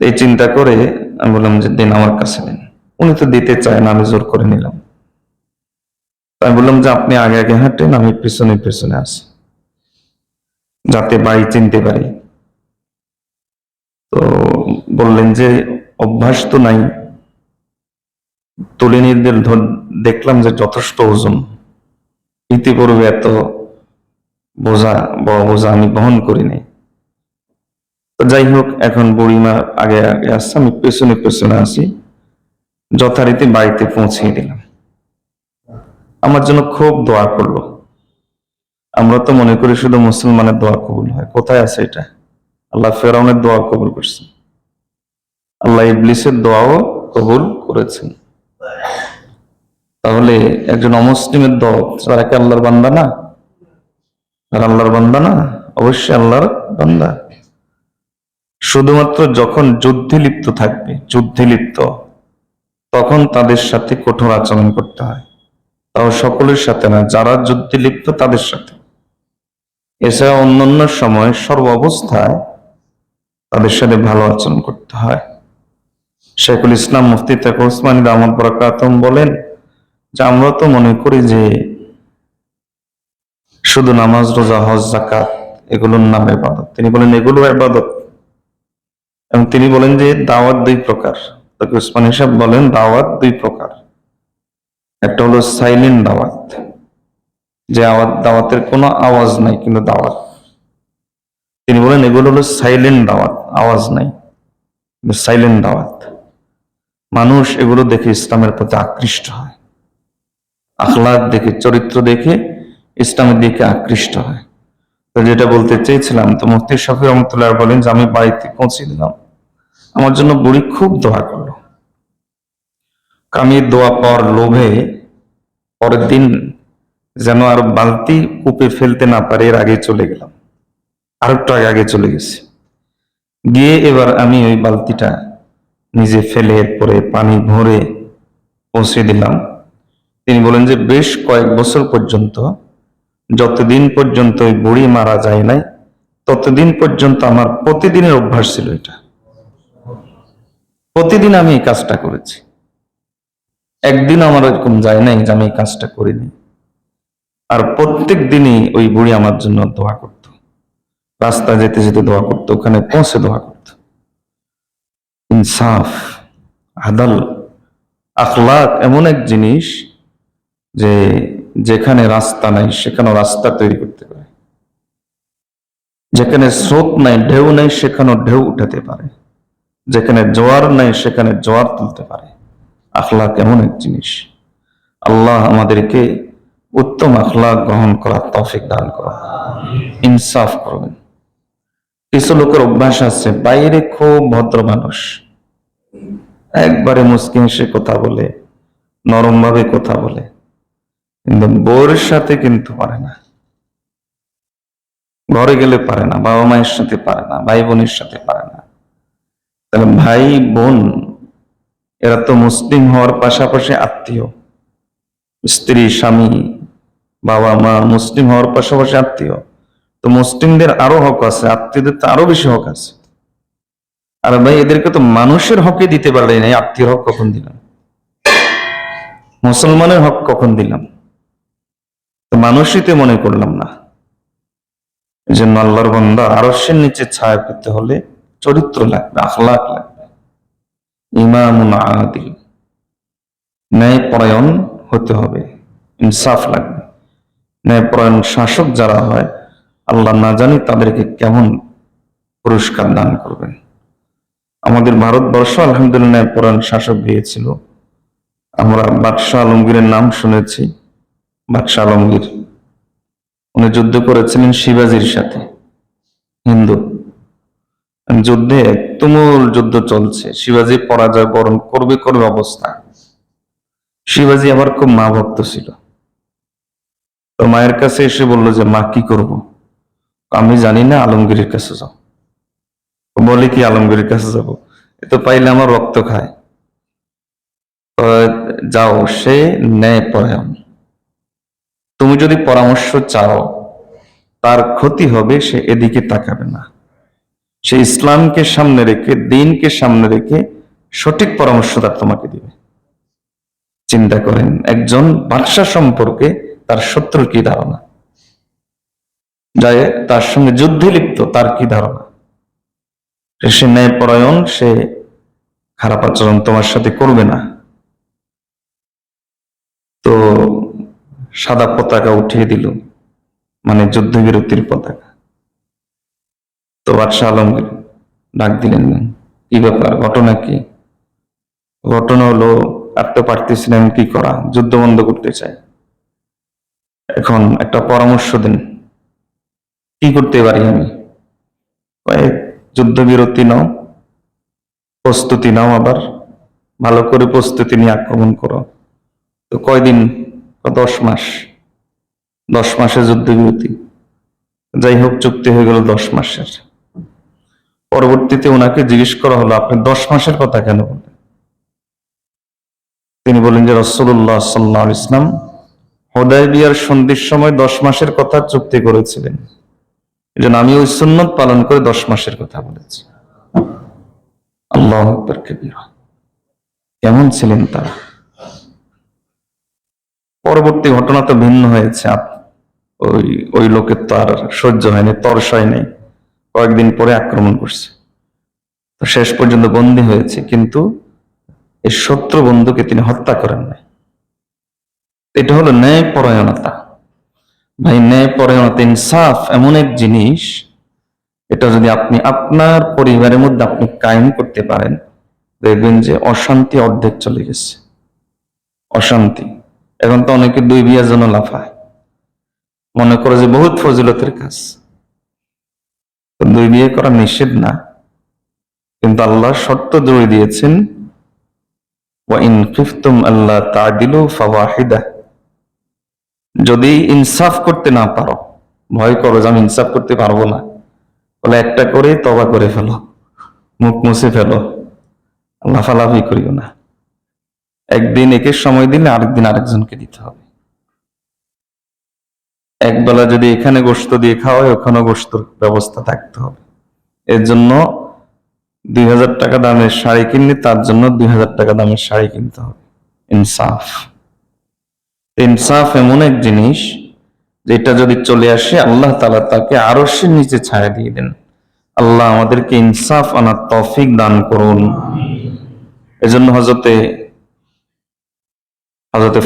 এই চিন্তা করে আমি বললাম যে দিন, আমার কাছে দেন। উনি তো দিতে চায় না, আমি জোর করে নিলাম। আমি বললাম যে আপনি আগে আগে হাঁটেন, আমি পেছনে পেছনে আসি, যাতে বাড়ি চিনতে পারি। তো বললেন যে অভ্যাস তো নাই। তুলে নিয়ে দেখলাম যে যথেষ্ট ওজন, ইতিপূর্বে এত বোঝা, বড় বোঝা আমি বহন করিনি। তো যাই হোক, এখন বুড়িমা আগে আগে আসছে, আমি পেছনে পেছনে আসি, যথারীতি বাড়িতে পৌঁছিয়ে দিলাম। আমার জন্য খুব দোয়া করলো। আমরা তো মনে করি শুধু মুসলমানের দোয়া কবুল হয়, কোথায় আছে এটা? আল্লাহ ফেরাউনের দোয়া কবুল করছেন, আল্লাহ ইবলিসের দোয়াও কবুল করেছেন। তাহলে একজন অমুসলিমের দোয়া, তারা কি আল্লাহর বান্দা না? আর আল্লাহর বান্দা না? অবশ্যই আল্লাহর বান্দা। শুধুমাত্র যখন যুদ্ধে লিপ্ত থাকবে, যুদ্ধে লিপ্ত, তখন তাদের সাথে কঠোর আচরণ করতে হয়, তাও সকলের সাথে না, যারা যুদ্ধে লিপ্ত তাদের সাথে। এছাড়া অন্যান্য সময় সর্ব অবস্থায় তাদের সাথে ভালো আচরণ করতে হয়। শেখুল ইসলাম মুফতি তাকি ওসমানী দামাত বারাকাতুহুম বলেন যে আমরা তো মনে করি যে শুধু নামাজ, রোজা, হজ, যাকাত এগুলোর নাম ইবাদত। তিনি বলেন এগুলো ইবাদত। এবং তিনি বলেন যে দাওয়াত দুই প্রকার। তাকি ওসমানী সাহেব বলেন দাওয়াত দুই প্রকার। একটা হলো সাইলেন্ট দাওয়াত, যে দাওয়াতের কোনো আওয়াজ নাই কিন্তু দাওয়াত। তিনি বলেন এগুলো হলো সাইলেন্ট দাওয়াত, আওয়াজ নাই, সাইলেন্ট দাওয়াত। মানুষ এগুলো দেখে ইসলামের প্রতি আকৃষ্ট হয়, আখলাক দেখে, চরিত্র দেখে ইসলামের দিকে আকৃষ্ট হয়। তো যেটা বলতে চেয়েছিলাম, তো মুফতি শফি রহমতুল্লাহ বলেন যে আমি বাড়িতে পৌঁছে দিলাম, আমার জন্য বুড়ি খুব দোয়া করলো। আমি দোয়া পাওয়ার লোভে পরের দিন যেন আর বালতি কূপে ফেলতে না পারে এর আগে চলে গেলাম, আর একটু আগে চলে গেছি। গিয়ে এবার আমি ওই বালতিটা নিজে ফেলে এরপরে পানি ভরে পৌঁছে দিলাম। তিনি বলেন যে বেশ কয়েক বছর পর্যন্ত, যতদিন পর্যন্ত ওই বুড়ি মারা যায় নাই, ততদিন পর্যন্ত আমার প্রতিদিনের অভ্যাস ছিল এটা। প্রতিদিন আমি এই কাজটা করেছি, একদিন আমার এরকম যায় নাই যে আমি এই কাজটা করিনি। আর প্রত্যেক দিনই ওই বুড়ি আমার জন্য দোয়া করত, রাস্তা যেতে যেতে দোয়া করতো, ওখানে পৌঁছে দোয়া করত। ইনসাফ, আদাল, আখলাক এমন এক জিনিস যে যেখানে রাস্তা নাই সেখানে রাস্তা তৈরি করতে পারে, যেখানে স্রোত নাই, ঢেউ নাই, সেখানেও ঢেউ উঠাতে পারে, যেখানে জোয়ার নাই সেখানে জোয়ার তুলতে পারে। আখলাক এমন এক জিনিস। আল্লাহ আমাদেরকে উত্তম আখলাক গ্রহণ করার তৌফিক দান করেন, ইনসাফ করবেন। কিছু লোকের অভ্যাস আছে, বাইরে খুব ভদ্র মানুষ, একবারে মুচকি হেসে কথা বলে, নরম ভাবে কথা বলে, কিন্তু বউর সাথে কিন্তু পারে না, ঘরে গেলে পারে না, বাবা মায়ের সাথে পারে না, ভাই বোনের সাথে পারে না। তাহলে ভাই বোন এরা তো মুসলিম হওয়ার পাশাপাশি আত্মীয়, স্ত্রী স্বামী বাবা মা মুসলিম হওয়ার পাশাপাশি আত্মীয়। তো মুসলিমদের আরো হক আছে, আত্মীয়দের তো আরো বেশি হক আছে। আর ভাই এদেরকে তো মানুষের হকে দিতে পারলে না, আত্মীয় হক কখন দিলাম, মুসলমানের হক কখন দিলাম? তো মানুষই তো মনে করলাম না। এই জন্য আল্লাহর বান্দা আরশের নিচে ছায়া পেতে হলে চরিত্র লাগবে, আখলাক লাগবে, ইমামুন আদিল, ন্যায়পরায়ণ হতে হবে, ইনসাফ লাগবে। ন্যায়পরায়ণ শাসক যারা হয় আল্লাহ না জানি তাদেরকে কেমন পুরস্কার দান করবেন। আমাদের ভারতবর্ষ আলহামদুলিল্লাহ ন্যায়পরায়ণ শাসক হয়েছিল। আমরা বাদশাহ আলমগীরের নাম শুনেছি। বাদশাহ আলমগীর উনি যুদ্ধ করেছিলেন শিবাজির সাথে, হিন্দু যুদ্ধে, তুমুল যুদ্ধ চলছে, শিবাজি পরাজয় বরণ করবে করবে অবস্থা। শিবাজি আবার খুব মা ভক্ত ছিল, তো মায়ের কাছে এসে বললো যে মা কি করব? আমি জানি না, আলমগীরের কাছে যাও। বলে কি আলমগীরের কাছে যাব? এ তো পাইলে আমার রক্ত খায়। যাও, সে ন্যায় পরায়ণ, তুমি যদি পরামর্শ চাও তার ক্ষতি হবে, সে এদিকে তাকাবে না, সে ইসলামকে সামনে রেখে দ্বীনকে সামনে রেখে সঠিক পরামর্শ তার তোমাকে দিবে। চিন্তা করেন একজন বাদশা সম্পর্কে তার শত্রুর কি ধারণা, যায় তার সঙ্গে যুদ্ধে লিপ্ত তার কি ধারণা? সে ন্যায়পরায়ণ, সে খারাপ আচরণ তোমার সাথে করবে না। তো সাদা পতাকা উঠিয়ে দিল, মানে যুদ্ধবিরতির পতাকা। তো বাদশাহ আলমগীর ডাক দিলেন, কি ব্যাপার, ঘটনা কি? ঘটনা হলো আর তো পারতেছি না, কি করা, যুদ্ধ বন্ধ করতে চাই, এখন একটা পরামর্শ দেন, কি করতে পারি আমি? যুদ্ধবিরতি নাও, প্রস্তুতি নাও, আবার ভালো করে প্রস্তুতি নিয়ে আক্রমণ করো। তো কয়দিন? 10 মাস। 10 মাসের যুদ্ধবিরতি। যাই হোক, চুক্তি হয়ে গেল 10 মাসের। পরবর্তীতে ওনাকে জিজ্ঞেস করা হলো, আপনি 10 মাসের কথা কেন বললেন? তিনি বলেন যে রাসূলুল্লাহ সাল্লাল্লাহু আলাইহি ওয়াসাল্লাম হুদায়বিয়ার সন্ধির সময় 10 মাসের কথা চুক্তি করেছিলেন, এজন্য আমি ওই সুন্নত পালন করে 10 মাসের কথা বলেছি। আল্লাহু আকবার কাবীরা। কেমন ছিলেন তারা? পরবর্তী ঘটনা তো ভিন্ন হয়েছে। ওই ওই লোকের তো আর সহ্য হয়নি, তরস হয়নি, কয়েকদিন পরে আক্রমণ করছে, তো শেষ পর্যন্ত বন্দী হয়েছে, কিন্তু এই শত্রু বন্ধুকে তিনি হত্যা করেন নাই। এটা হলো ন্যায় পরায়ণতা। ভাই ন্যায় পরায়ণতা, ইনসাফ এমন এক জিনিস, এটা যদি আপনি আপনার পরিবারের মধ্যে আপনি কায়েম করতে পারেন, দেখবেন যে অশান্তি অর্ধেক চলে গেছে। অশান্তি, এখন তো অনেকে 2 বিয়ের জন্য লাফায়, মনে করে যে বহুত ফজিলতের কাজ। 2 বিয়ে করা নিষেধ না, কিন্তু আল্লাহ শর্ত জড়িয়ে দিয়েছেন, ওয়া ইন খিফতুম আল্লা তা'দিলু ফাওয়াহিদা, যদি ইনসাফ করতে না পারো, ভয় করো যে আমি ইনসাফ করতে পারবো না, বলে একটা করে তওবা করে ফেলো, মুখ মুছে ফেলো, লাফালাফি করিও না। একদিন একে সময় দিলে আরেকদিন আরেকজনকে দিতে হবে। একবেলা যদি এখানে গোশত দিয়ে খাওয়া হয়, ওখানে গোশতের ব্যবস্থা থাকতে হবে। এর জন্য 2000 টাকা দামের শাড়ি কিনলে তার জন্য 2000 টাকা দামের শাড়ি কিনতে হবে। ইনসাফ, ইনসাফ এমন এক জিনিস যেটা যদি চলে আসে আল্লাহ তাআলা তাকে আরশের নিচে ছায়া দিয়ে দেন। আল্লাহ আমাদেরকে ইনসাফ আনার তৌফিক দান করুন। এজন্য হযরতে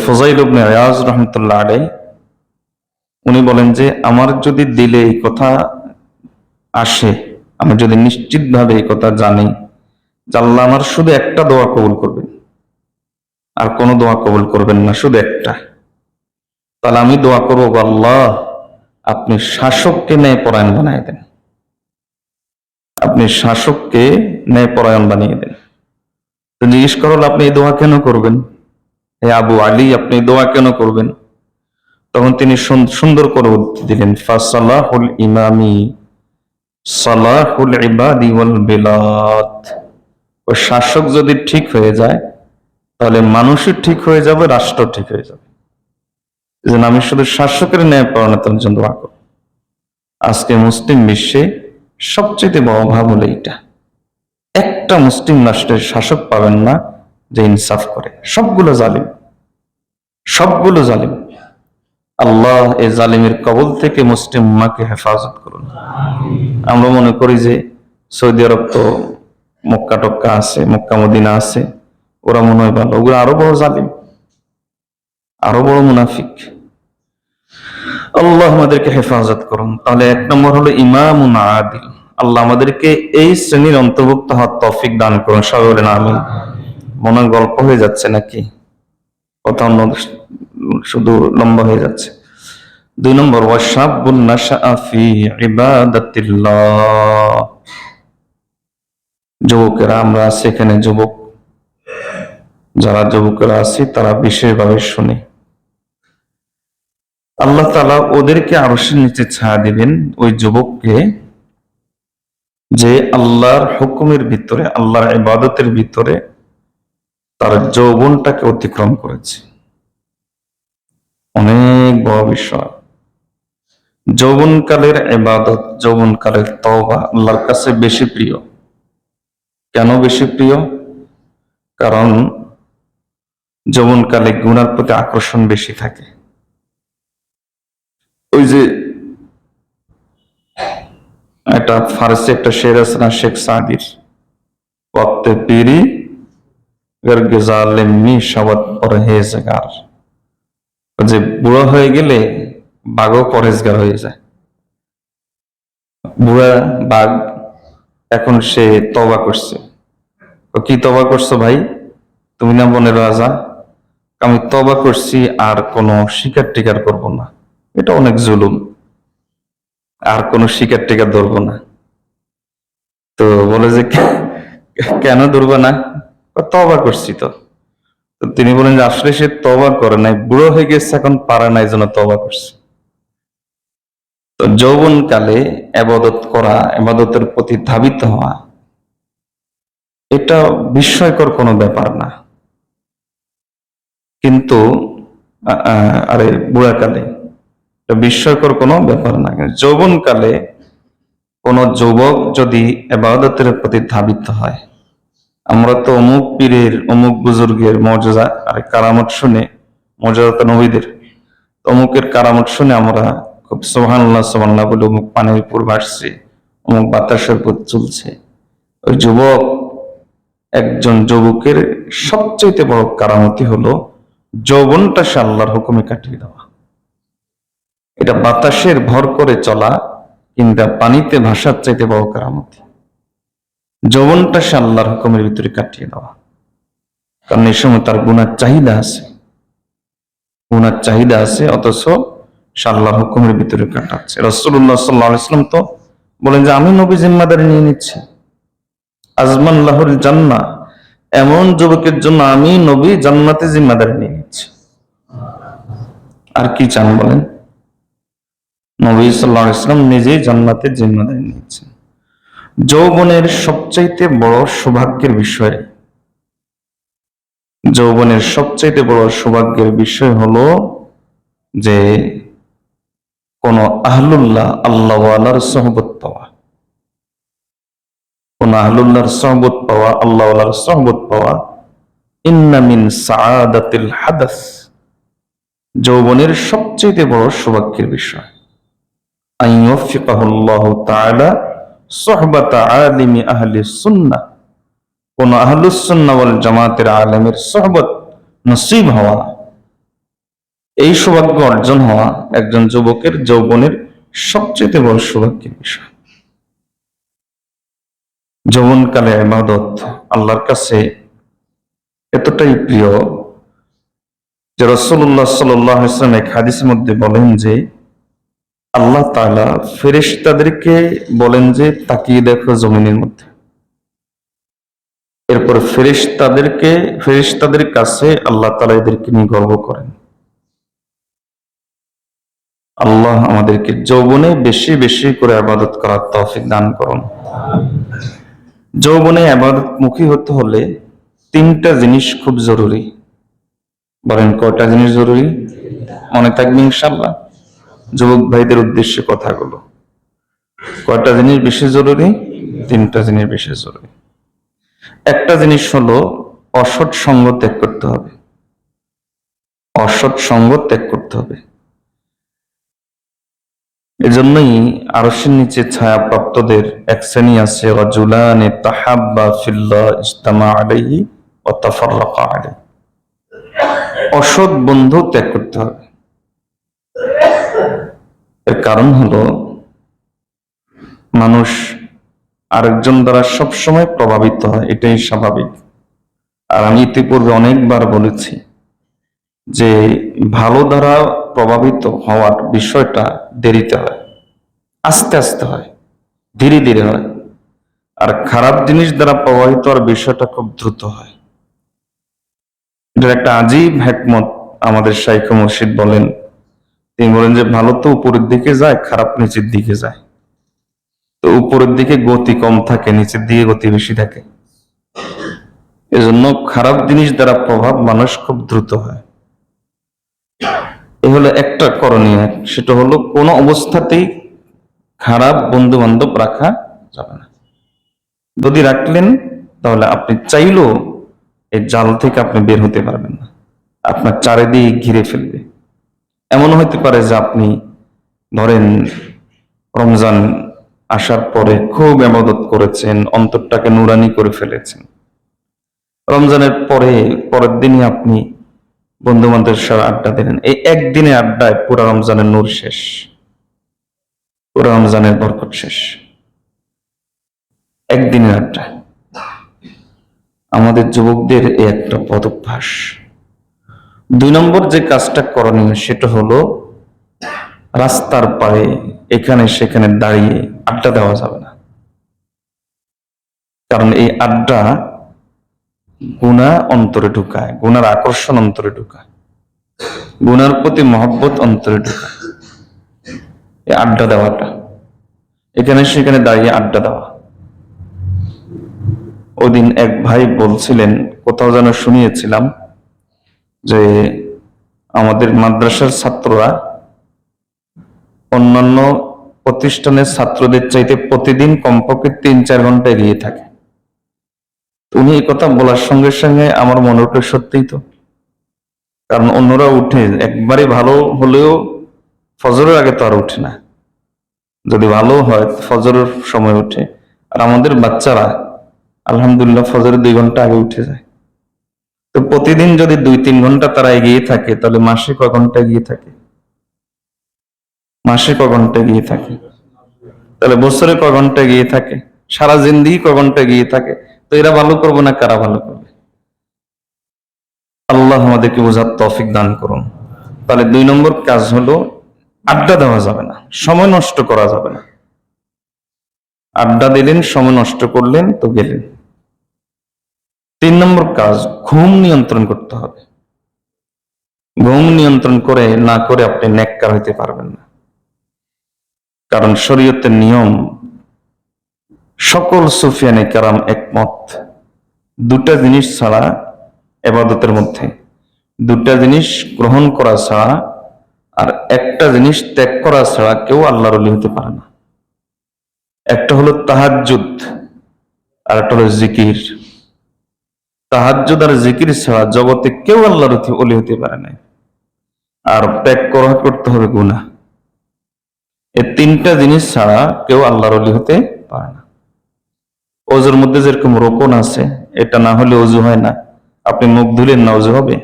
ফুযাইল ইবনে ইয়াজ রাহমাতুল্লাহ আলাইহি উনি বলেন যে আমার যদি দিলে এই কথা আসে, আমি যদি নিশ্চিতভাবে এই কথা জানি যে আল্লাহ আমার শুধু একটা দোয়া কবুল করবেন, আর কোনো দোয়া কবুল করবেন না, শুধু একটা, তাহলে আমি দোয়া করবো, আল্লাহ আপনি শাসককে ন্যায়পরায়ণ বানিয়ে দেন, আপনি শাসককে ন্যায়পরায়ণ বানিয়ে দেন। তো জিজ্ঞেস করল আপনি এই দোয়া কেন করবেন, হে আবু আলী আপনি এই দোয়া কেন করবেন? তখন তিনি সুন্দর করে উত্তর দিলেন, ফাসালাহুল ইমামি সালাহুল ইবাদি ওয়াল বিলাদ, ও শাসক যদি ঠিক হয়ে যায় তাহলে মানুষই ঠিক হয়ে যাবে, রাষ্ট্র ঠিক হয়ে যাবে। এজন্য আমি শুধু শাসকের ন্যায়পরায়ণতার জন্য দোয়া করব। আজকে মুসলিম বিশ্বে সবচেয়ে বড় অভাব হলো এইটা, একটা মুসলিম রাষ্ট্রের শাসক পাবেন না যে ইনসাফ করে, সবগুলো জালিম, সবগুলো জালিম। আল্লাহ এই জালিমের কবল থেকে মুসলিম উম্মাহকে হেফাজত করুন। আমরা মনে করি যে সৌদি আরব তো মক্কা টক্কা আছে, মক্কা মদিনা আছে, ওরা মনে হয় ভালো, ওগুলো আরো বড় জালিম, আরো বড় মুনাফিক। আল্লাহ আমাদেরকে হেফাজত করুন। তাহলে এক নম্বর হলো ইমামুন আদিল, আল্লাহ আমাদেরকে এই শ্রেণীর অন্তর্ভুক্ত হওয়ার তৌফিক দান করুন। সবাই বলেন আমিন। মনে হয় গল্প হয়ে যাচ্ছে নাকি, কথা অন্য শুধু লম্বা হয়ে যাচ্ছে। 2 নম্বর ওয়াশাবুন নাশআ ফি ইবাদাতিল্লাহ, যুবকেরা আমরা সেখানে যুবক যারা যুবকেরা আছি তারা বিশেষভাবে শুনে, আল্লাহ তাআলা ওদেরকে আরশের নিচে ছায়া দিবেন ওই যুবককে যে আল্লাহর হুকুমের ভিতরে, আল্লাহর ইবাদতের ভিতরে তার যৌবনটাকে অতিক্রম করেছে। অনেক বড় বিষয়। যৌবনকালের ইবাদত, যৌবনকালের তওবা আল্লাহর কাছে বেশি প্রিয়। কেন বেশি প্রিয়? কারণ যৌবনকালে গুনার প্রতি আকর্ষণ বেশি থাকে। ওই যে একটা ফারসি একটা শের আছে না শেখ সাদির, ওয়াক্তে পীরি গর গুজারলেমনি শবত পরহেজগার, যে বুড়া হয়ে গেলে বাঘও পরহেজগার হয়ে যায়। বুড়া বাঘ এখন সে তওবা করছে। কি তওবা করছো ভাই? তুমি না বনের রাজা? আমি তওবা করছি আর কোনো শিকার টিকার করবো না, এটা অনেক জুলুম, আর কোনো শিকার টিকার ধরবো না। তো বলে যে কেন ধরবো না? তওবা করছি। তো তিনি বলেন যে আসলে সে তওবা করে নাই, বুড়ো হয়ে গেছে, এখন পারে নাই, জন্য তওবা করছে। তো যৌবনকালে ইবাদত করা, ইবাদতের প্রতি ধাবিত হওয়া, এটা বিস্ময়কর কোনো ব্যাপার না। কিন্তু আরে বুড়াকালে এটা বিস্ময়কর কোনো ব্যাপার না। যৌবনকালে কোন যুবক যদি ইবাদতের প্রতি ধাবিত হয়, আমরা তো অমুক পীরের অমুক বুজুর্গের মর্যাদা আর কারামত শুনে, মর্যাদা নবীদের অমুকের কারামত শুনে আমরা খুব সুবহানাল্লাহ সুবহানাল্লাহ বলে অমুক পানির উপর ভাসছে, অমুক বাতাসের উপর চলছে। ওই যুবক, একজন যুবকের সবচেয়ে বড় কারামতি হলো যৌবনটা সে আল্লাহর হুকুমে কাটিয়ে দেওয়া। এটা বাতাসের ভর করে চলা কিংবা পানিতে ভাসার চাইতে বড় কারামতি। যৌবনটা সে আল্লাহর হুকুমের ভিতরে কাটিয়ে দেওয়া। কারণ এই সময় তার গুনার চাহিদা আছে, গুনার চাহিদা আছে, অথচ সে আল্লাহর হুকুমের ভিতরে কাটাচ্ছে। রাসূলুল্লাহ সাল্লাল্লাহু আলাইহি ওয়াসাল্লাম তো বলেন যে আমি নবী জিম্মাদারি নিয়ে নিচ্ছি, আজমান লাহুল জান্নাহ এমন যুবকের জন্য আমি নবী জান্নাতে জিম্মাদারি নিয়ে নিচ্ছি। আর কি চান বলেন? নবী সাল্লাল্লাহু আলাইহি ওয়াসাল্লাম নিজেই জান্নাতের জিম্মাদারি নিয়েছেন। যৌবনের সবচাইতে বড় সৌভাগ্যের বিষয়, যৌবনের সবচাইতে বড় সৌভাগ্যের বিষয় হলো যে কোন আহলুল্লাহ আল্লাহওয়ালার সোহবত পাওয়া, কোন আহলুল্লাহর সোহবত পাওয়া, আল্লাহওয়ালার সোহবত পাওয়া। ইন্না মিন সাআদাতিল হাদাস, যৌবনের সবচেয়ে বড় সৌভাগ্যের বিষয়। আইয়ুফিকাহুল্লাহু তাআলা সুহবাতা আলিমি আহলি সুন্নাহ, কোন আহলুস সুন্নাহ ওয়াল জামাতের আলেমের সোহবত নসিব হওয়া, এই সৌভাগ্য অর্জন হওয়া একজন যুবকের যৌবনের সবচেয়ে বড় সৌভাগ্যের বিষয়। যৌবনকালে ইবাদত আল্লাহর কাছে এতটাই প্রিয় যে রাসূলুল্লাহ সাল্লাল্লাহু আলাইহি ওয়াসাল্লাম এক হাদিসের মধ্যে বলেন যে আল্লাহ তাআলা ফেরেশতাদেরকে বলেন যে তাকিয়ে দেখো জমিনের মধ্যে। এরপর ফেরেশতাদের কাছে আল্লাহ তাআলা এদেরকে নিয়ে গর্ব করেন। আল্লাহ আমাদেরকে যৌবনে বেশি বেশি করে ইবাদত করার তৌফিক দান করুন। যৌবনে ইবাদতমুখী হতে হলে তিনটা জিনিস খুব জরুরি। বলেন কয়টা জিনিস জরুরি? মনে থাকবে ইনশাআল্লাহ। যুবক ভাইদের উদ্দেশ্যে কথাগুলো। কয়টা জিনিস বেশি জরুরি? তিনটা জিনিস বেশি জরুরি। একটা জিনিস হলো অসৎ সঙ্গ ত্যাগ করতে হবে। অসৎ সঙ্গ ত্যাগ করতে হবে। এজন্যই আরশের নিচে ছায়াপ্রাপ্তদের এক শ্রেণী আছে, রাজুলানি তাহাব্বা ফিল্লাহ ইজতামা আলাইহি ওয়া তাফাররাকা আলাইহি। অসৎ বন্ধু ত্যাগ করতে হবে। এর কারণ হলো মানুষ আরেকজন দ্বারা সবসময় প্রভাবিত হয়, এটাই স্বাভাবিক। আর আমি ইতিপূর্বে অনেকবার বলেছি যে ভালো দ্বারা প্রভাবিত হওয়ার বিষয়টা দেরিতে হয়, আস্তে আস্তে হয়, ধীরে ধীরে হয়। আর খারাপ জিনিস দ্বারা প্রভাবিত হওয়ার বিষয়টা খুব দ্রুত হয়। এটার একটা আজীব হিকমত আমাদের শাইখ মুর্শিদ বলেন। তিনি বলেন যে ভালো তো উপরের দিকে যায়, খারাপ নিচের দিকে যায়। তো উপরের দিকে গতি কম থাকে, নিচের দিকে গতি বেশি থাকে। এজন্য খারাপ জিনিস দ্বারা প্রভাব মানুষ খুব দ্রুত হয়। এ হলো একটা করণীয়। সেটা হলো কোনো অবস্থাতেই খারাপ বন্ধু বান্ধব রাখা যাবে না। যদি রাখলেন তাহলে আপনি চাইলেও এই জাল থেকে আপনি বের হতে পারবেন না, আপনার চারিদিক ঘিরে ফেলবে। এমন হতে পারে যে আপনি ধরেন রমজান আসার পরে খুব ইবাদত করেছেন, অন্তরটাকে নুরানি করে ফেলেছেন। রমজানের পরের দিনই আপনি বন্ধু বান্ধবের সাথে আড্ডা দিলেন। এই একদিনে আড্ডায় পুরো রমজানের নূর শেষ, পুরো রমজানের বরকত শেষ, একদিনের আড্ডা। আমাদের যুবকদের এই একটা বদভ্যাস। 2 নম্বর যে কাজটা করণীয় সেটা হলো রাস্তার পাড়ে এখানে সেখানে দাঁড়িয়ে আড্ডা দেওয়া যাবে না। কারণ এই আড্ডা গুনাহ অন্তরে ঢুকায়, গুনার আকর্ষণ অন্তরে ঢুকায়, গুনার প্রতি মহব্বত অন্তরে ঢুকায়। এই আড্ডা দেওয়াটা, এখানে সেখানে দাঁড়িয়ে আড্ডা দেওয়া। ওদিন এক ভাই বলছিলেন, কোথাও যেন শুনিয়েছিলাম যে আমাদের মাদ্রাসার ছাত্ররা অন্যান্য প্রতিষ্ঠানের ছাত্রদের চাইতে প্রতিদিন কমপক্ষে 3-4 ঘন্টা এগিয়ে থাকে। উনি এই কথা বলার সঙ্গে সঙ্গে আমার মনে উঠে সত্যিই তো। কারণ অন্যরা উঠে একবারে ভালো হলেও ফজরের আগে তো আর উঠে না, যদি ভালো হয় ফজরের সময় উঠে। আর আমাদের বাচ্চারা আলহামদুলিল্লাহ ফজরের 2 ঘন্টা আগে উঠে যায়। তো প্রতিদিন যদি 2-3 ঘন্টা তারা এগিয়ে থাকে তাহলে মাসে কয় ঘন্টা এগিয়ে থাকে? মাসে কয় ঘন্টা এগিয়ে থাকে? তাহলে বছরে কয় ঘন্টা এগিয়ে থাকে? সারা জিন্দেগি কয় ঘন্টা এগিয়ে থাকে? তো এরা ভালো করবো না কারা ভালো করবে? আল্লাহ আমাদেরকে বোঝার তৌফিক দান করুন। তাহলে 2 নম্বর কাজ হলো আড্ডা দেওয়া যাবে না, সময় নষ্ট করা যাবে না। আড্ডা দিলেন, সময় নষ্ট করলেন তো গেলেন। তিন নম্বর কাজ, ঘুম নিয়ন্ত্রণ করতে হবে। ঘুম নিয়ন্ত্রণ না করে আপনি নেককার হইতে পারবেন না। কারণ শরীয়তের নিয়ম, সকল সুফিয়ানে কেরাম একমত, দুটা জিনিস ছাড়া ইবাদতের মধ্যে, দুটা জিনিস গ্রহণ করা ছাড়া আর একটা জিনিস ত্যাগ করা ছাড়া কেউ আল্লাহর ওলি হতে পারে না। একটা হলো তাহাজ্জুদ, আর একটা হলো জিকির। তাহাজ্জুদ আর জিকির ছাড়া জগতে কেউ আল্লাহর ওলি হতে পারে না। আর ত্যাগ করতে হবে গুনাহ। এই তিনটা জিনিস ছাড়া কেউ আল্লাহর ওলি হতে পারে না। ওজুর মধ্যে যেরকম রোকন আছে, এটা না হলে অজু হয় না। আপনি মুখ ধুলেন না, অজু হবে?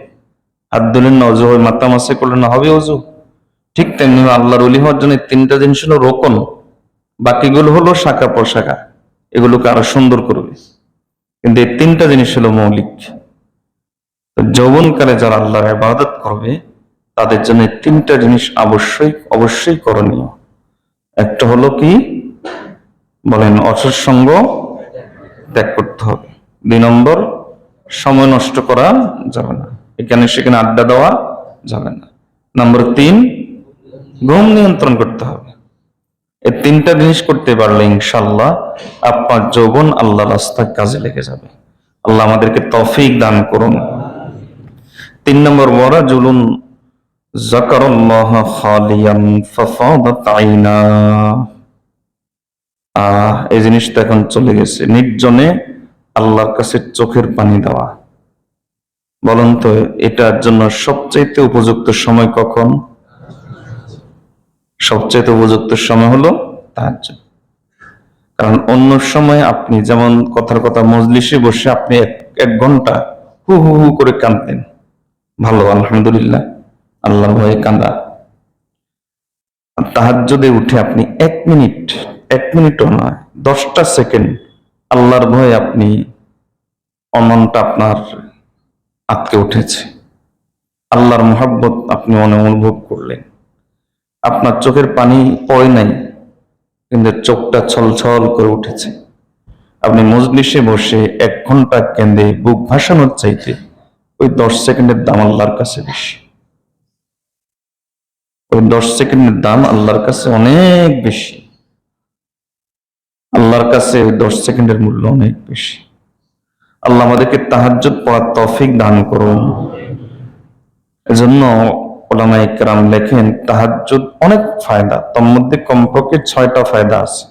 হাত ধুলেন না, অজু হবে? মাথা মাসে করলেন না, হবে অজু? ঠিক তেমনি আল্লাহর ওলি হওয়ার জন্য তিনটা জিনিস হলো রোকন, বাকিগুলো হলো শাখা প্রশাখা, এগুলোকে আরো সুন্দর করবে। কিন্তু এই তিনটা জিনিস হলো মৌলিক। যৌবনকালে যারা আল্লাহর ইবাদত করবে তাদের জন্য তিনটা জিনিস অবশ্যই করণীয়। একটা হলো কি বলেন? অসৎ সঙ্গ ত্যাগ করতে হবে। 2 নম্বর, সময় নষ্ট করা যাবে না, এখানে সেখানে আড্ডা দেওয়া যাবে না। নম্বর 3, ঘুম নিয়ন্ত্রণ করতে হবে। এই তিনটা জিনিস করতে পারলে ইনশাআল্লাহ আপনার যৌবন আল্লাহ রাস্তায় কাজে লেগে যাবে। আল্লাহ আমাদেরকে তৌফিক দান করুন। 3 নম্বর, ওয়ারাজুলুন যাকারাল্লাহ খালিয়ান ফাফাদাত আইনা। এই জিনিসটা এখন চলে গেছে। নির্জনে আল্লাহর কাছে চোখের পানি দেওয়া। বলুন তো, এটার জন্য সবচাইতে উপযুক্ত সময় কখন? সবচাইতে উপযুক্ত সময় হলো তাহাজ্জুদ। কারণ অন্য সময় আপনি যেমন কথার কথা মজলিসে বসে আপনি এক ঘন্টা হু হু হু করে কাঁদতেন, ভালো, আলহামদুলিল্লাহ, আল্লাহর ভয়ে কাঁদা। তাহাজ্জুদে উঠে আপনি 1 মিনিটও নয়, 10টা সেকেন্ড আল্লাহর ভয়ে আপনি মনটা আপনার আটকে উঠেছে, আল্লাহর মহব্বত আপনি মনে অনুভব করলেন। আপনার চোখের পানি পড়ে নাই, কিন্তু চোখটা ছলছল করে উঠেছে। আপনি মজলিসে বসে 1 ঘন্টা কেঁদে বুক ভাসানোর চাইতে ওই 10 সেকেন্ডের দাম আল্লাহর কাছে বেশি। ওই 10 সেকেন্ডের দাম আল্লাহর কাছে অনেক বেশি। আল্লাহর কাছে ওই 10 সেকেন্ডের মূল্য অনেক বেশি। আল্লাহ আমাদেরকে তাহাজ্জুদ পড়ার তৌফিক দান করুন। এজন্য উলামায়ে কেরাম লেখেন, তাহাজ্জুদ অনেক ফায়দা, তার মধ্যে কমপক্ষে 6টা ফায়দা আছে।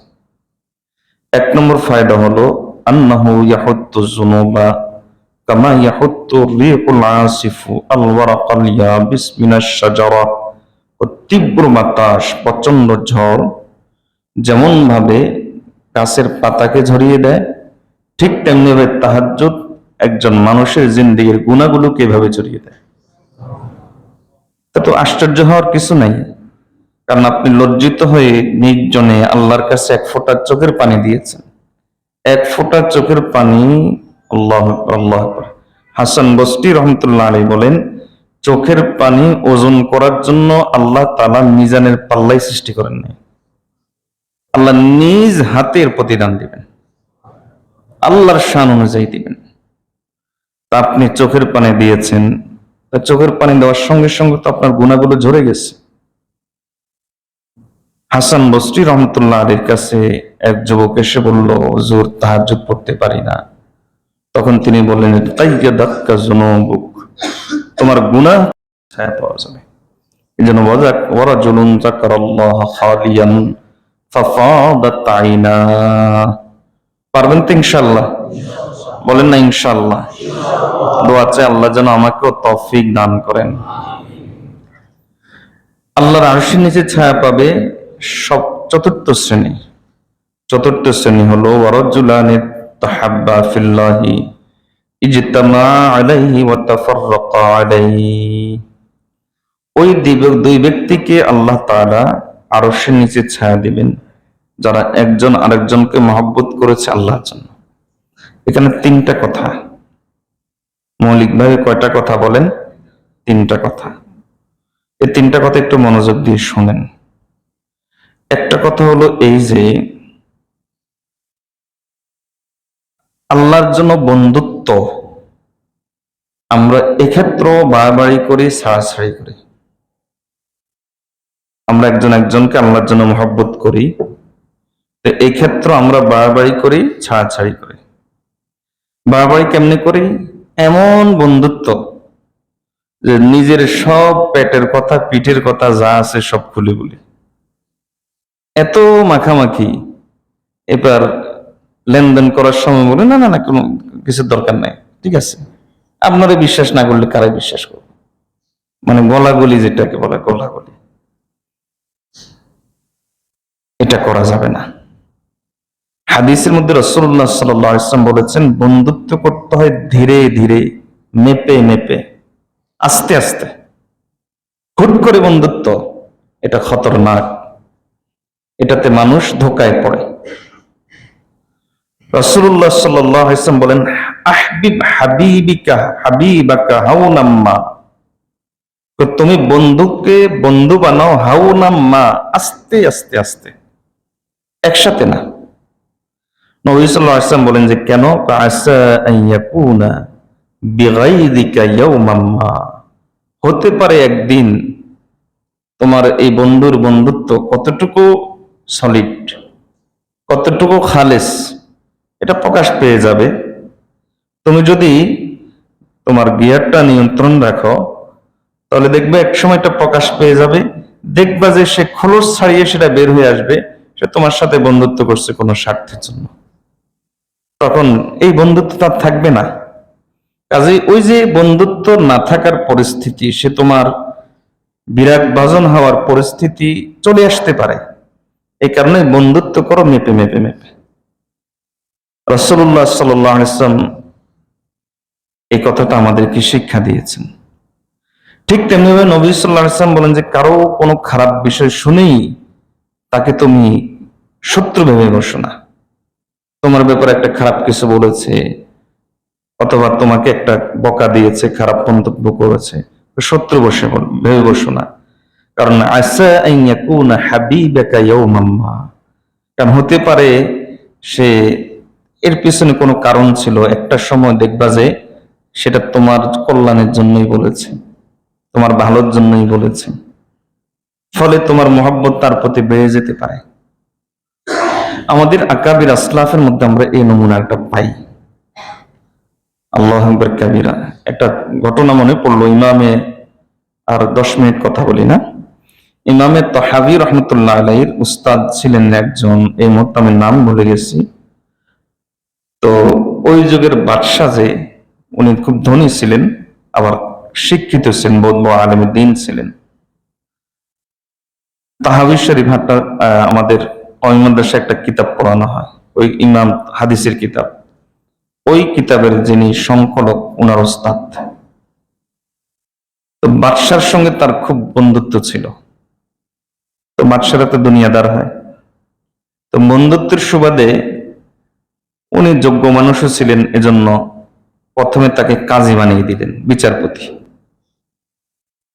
1 নম্বর ফায়দা হলো আন্নাহু ইয়াহুত্তু যুনুবা কামা ইয়াহুত্তু রিহুল আসিফু আল ওয়ারাকাল ইয়াবিস মিনাশ শাজারা। তীব্র বাতাস, প্রচন্ড ঝড় যেমন ভাবে গাছের পাতাকে ঝরিয়ে দেয়, ঠিক তেমনি ভাবে তাহাজ্জুদ একজন মানুষের জিন্দেগির গুনাহগুলোকে এভাবে ঝরিয়ে দেয়। তা তো আশ্চর্য হওয়ার কিছু নাই, কারণ আপনি লজ্জিত হয়ে নির্জনে আল্লাহর কাছে 1 ফোঁটা চোখের পানি দিয়েছেন। 1 ফোঁটা চোখের পানি, আল্লাহু আকবার, আল্লাহু আকবার। হাসান বসরি রহমতুল্লাহ আলাইহি বলেন, চোখের পানি ওজন করার জন্য আল্লাহ তাআলা মিজানের পাল্লাই সৃষ্টি করেন নাই। আল্লাহ নিজ হাতের প্রতিদান দিবেন, আল্লাহর শান অনুযায়ী দিবেন। তা আপনি চোখের পানি দিয়েছেন, তা চোখের পানি দেওয়ার সঙ্গে সঙ্গে তো আপনার গুনাহগুলো ঝরে গেছে। হাসান বসরি রহমতুল্লাহ আলাইহির কাছে এক যুবক এসে বলল, হুজুর, তাহাজ্জুদ পড়তে পারি না। তখন তিনি বললেন, তাইয়্যাদাতকা যুনুবুক, তোমার গুনাহ ছায়া পাওয়া যাবে। এজন্য ওয়ারাজুলুন যাকারাল্লাহ খালিয়ান ফাফাদাত আইনা। পারবেন তো ইনশাআল্লাহ? বলেন না ইনশাআল্লাহ? দোয়া চাই আল্লাহ যেন আমাকেও তৌফিক দান করেন। আল্লাহর আরশের নিচে ছায়া পাবে সব চতুর্থ শ্রেণী হলো ওয়ারাজুলানি তাহাব্বা ফিল্লাহি ইজতামা আলাইহি ওয়া তাফাররাকা আলাইহি। ওই 2 ব্যক্তিকে আল্লাহ তাআলা আরশের নিচে ছায়া দিবেন যারা একজন আরেকজনকে মহব্বত করেছে আল্লাহর জন্য। এখানে 3টা কথা, মৌলিকভাবে কয়টা কথা বলেন? 3টা কথা। এই 3টা কথা একটু মনোযোগ দিয়ে শুনেন। একটা কথা হলো এই যে আল্লাহর জন্য বন্ধুত্ব আমরা এক্ষেত্রেও বাড়াবাড়ি করি, ছাড়াছাড়ি করি। আমরা একজন একজনকে আল্লাহর জন্য মহব্বত করি, তো এই ক্ষেত্রে আমরা বাড়াবাড়ি করি, ছাড়াছাড়ি করি। বাড়াবাড়ি কেমনে করি? এমন বন্ধুত্ব যে নিজের সব পেটের কথা, পিঠের কথা যা আছে সব খুলে বলি। এত মাখামাখি, এবার লেনদেন করার সময় বলে না না না, কোনো কিছুর দরকার নাই, ঠিক আছে। আপনারা বিশ্বাস না করলে কারাই বিশ্বাস করবে? মানে গলাগলি, যেটাকে বলে গলাগলি, এটা করা যাবে না। হাদিসের মধ্যে রাসূলুল্লাহ সাল্লাল্লাহু আলাইহি ওয়াসাল্লাম বলেছেন, বন্ধুত্ব করতে হয় ধীরে ধীরে, মেপে মেপে, আস্তে আস্তে। হুট করে বন্ধুত্ব, এটা খতরনাক, এটাতে মানুষ ধোকায় পড়ে। রাসূলুল্লাহ সাল্লাল্লাহু আলাইহি ওয়াসাল্লাম বলেন, আহবিব হাবিবিকা হাবিবাকা হাওনাম্মা, তো তুমি বন্ধুকে বন্ধু বানাও হাওনাম্মা, আস্তে আস্তে আস্তে, একসাথে না। নবী সাল্লাল্লাহু আলাইহি ওয়াসাল্লাম বলেন যে কেন? আসা আন ইয়াকুনা বিগাইযিকা ইয়াওমান মা, হতে পারে একদিন তোমার এই বন্ধুর বন্ধুত্ব কতটুকু সলিড, কতটুকু খালেস, এটা প্রকাশ পেয়ে যাবে। তুমি যদি তোমার গিয়ারটা নিয়ন্ত্রণ রাখো, তাহলে দেখবে এক সময় এটা প্রকাশ পেয়ে যাবে। দেখবা যে সে খোলস ছাড়িয়ে সেটা বের হয়ে আসবে, সে তোমার সাথে বন্ধুত্ব করছে কোনো স্বার্থের জন্য। তখন এই বন্ধুত্ব তার থাকবে না। কাজেই ওই যে বন্ধুত্ব না থাকার পরিস্থিতি, সে তোমার বিরাগ ভাজন হওয়ার পরিস্থিতি চলে আসতে পারে। এই কারণে বন্ধুত্ব করো মেপে মেপে মেপে। রাসূলুল্লাহ সাল্লাল্লাহু আলাইহি ওয়াসাল্লাম এই কথাটা আমাদেরকে শিক্ষা দিয়েছেন। ঠিক তেমনিভাবে নবী সাল্লাল্লাহু আলাইহি ওয়াসাল্লাম বলেন যে কারো কোনো খারাপ বিষয় শুনেই তাকে তুমি শত্রু ভেবে বসো না। তোমার ব্যাপারে একটা খারাপ কিছু বলেছে, অথবা তোমাকে একটা বকা দিয়েছে, খারাপ মন্তব্য করেছে, শত্রু ভেবে বসো না। কারণ আসা আন ইয়াকুনা হাবিবাকা ইয়াওমান মা, কারণ হতে পারে সে এর পিছনে কোনো কারণ ছিল, একটা সময় দেখবা যে সেটা তোমার কল্যাণের জন্যই বলেছে, তোমার ভালোর জন্যই বলেছে, ফলে তোমার মহব্বত তার প্রতি বেড়ে যেতে পারে। আমাদের আকাবির আসলাফের মধ্যে আমরা এই নমুনাটা পাই। আল্লাহু আকবার কাবীরা। একটা ঘটনা মনে পড়লো, ইমামে, আর 10 মিনিট কথা বলি না। ইমামে তাহাবী রাহমাতুল্লাহ আলাইহির উস্তাদ ছিলেন একজন, এই মুহূর্তে আমি নাম ভুলে গেছি। তো ওই যুগের বাদশাহ, যে উনি খুব ধনী ছিলেন, আবার শিক্ষিত ছিলেন, বড় আলেমে দ্বীন ছিলেন। তাহাবী শরীফ হাটটা আমাদের ওই মাদ্রাসায় একটা কিতাব পড়ানো হয়, ওই ইমাম হাদিসের কিতাব। ওই কিতাবের যিনি সংকলক, উনার ওস্তাদ। তো বাদশার সঙ্গে তার খুব বন্ধুত্ব ছিল। তো বাদশারা তো দুনিয়াদার হয়, তো বন্ধুত্বের সুবাদে উনি যোগ্য মানুষও ছিলেন, এজন্য প্রথমে তাকে কাজী বানিয়ে দিলেন, বিচারপতি।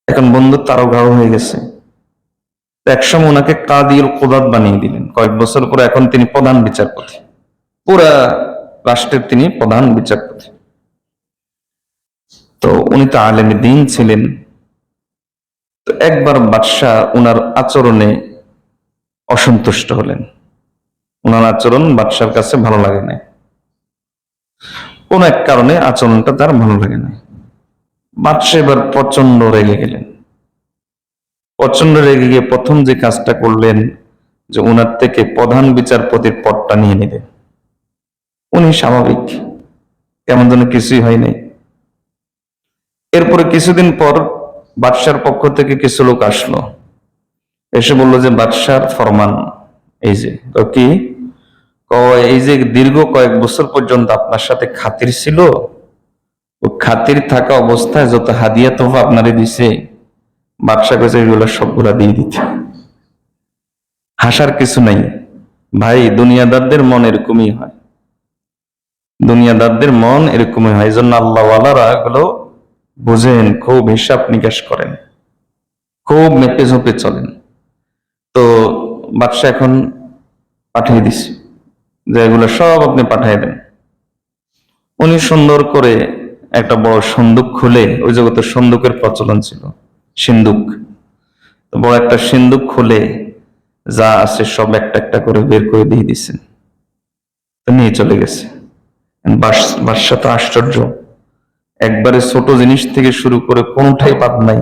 এখন বন্ধুত্ব আরো গাঢ় হয়ে গেছে, একসময় ওনাকে কাদিউল কুদাত বানিয়ে দিলেন। কয়েক বছর পরে এখন তিনি প্রধান বিচারপতি, পুরা রাষ্ট্রের তিনি প্রধান বিচারপতি। তো উনি তো আলেমে দ্বীন ছিলেন। তো একবার বাদশাহ উনার আচরণে অসন্তুষ্ট হলেন, উনার আচরণ বাদশার কাছে ভালো লাগে না, কোন এক কারণে আচরণটা তার ভালো লাগে না। বাদশাহ এবার প্রচন্ড রেগে গেলেন। প্রচন্ড রেগে গিয়ে প্রথম যে কাজটা করলেন, যে উনার থেকে প্রধান বিচারপতির পদটা নিয়ে নিলেন। উনি স্বাভাবিক, কেমন যেন কিছুই হয় নাই। এরপরে কিছুদিন পর বাদশার পক্ষ থেকে কিছু লোক আসলো, এসে বলল যে বাদশার ফরমান এই যে, কি এই যে দীর্ঘ কয়েক বছর পর্যন্ত আপনার সাথে খাতির ছিল, ও খাতির থাকা অবস্থায় যত হাদিয়া তোফা আপনারে দিছে, বাদশা কাছে এগুলো সবগুলা দিয়ে দিতে। হাসার কিছু নাই ভাই, দুনিয়াদারদের মন এরকমই হয়, দুনিয়াদারদের মন এরকমই হয়। এই জন্য আল্লাহওয়ালারা এগুলো বুঝেন, খুব হিসাব নিকাশ করেন, খুব মেপে ঝোপে চলেন। তো বাদশা এখন পাঠিয়ে দিছে যে এগুলো সব আপনি পাঠিয়ে দেন। উনি সুন্দর করে একটা বড় সন্দুক খুলে, ওই জগতের সন্দুকের প্রচলন ছিল, সিন্দুক, তো বড় একটা সিন্দুক খুলে যা আছে সব একটা একটা করে বের করে দিয়ে দিচ্ছেন, তো নিয়ে চলে গেছে। বাদশা তো আশ্চর্য, একবারে ছোট জিনিস থেকে শুরু করে কোনটাই বাদ নাই।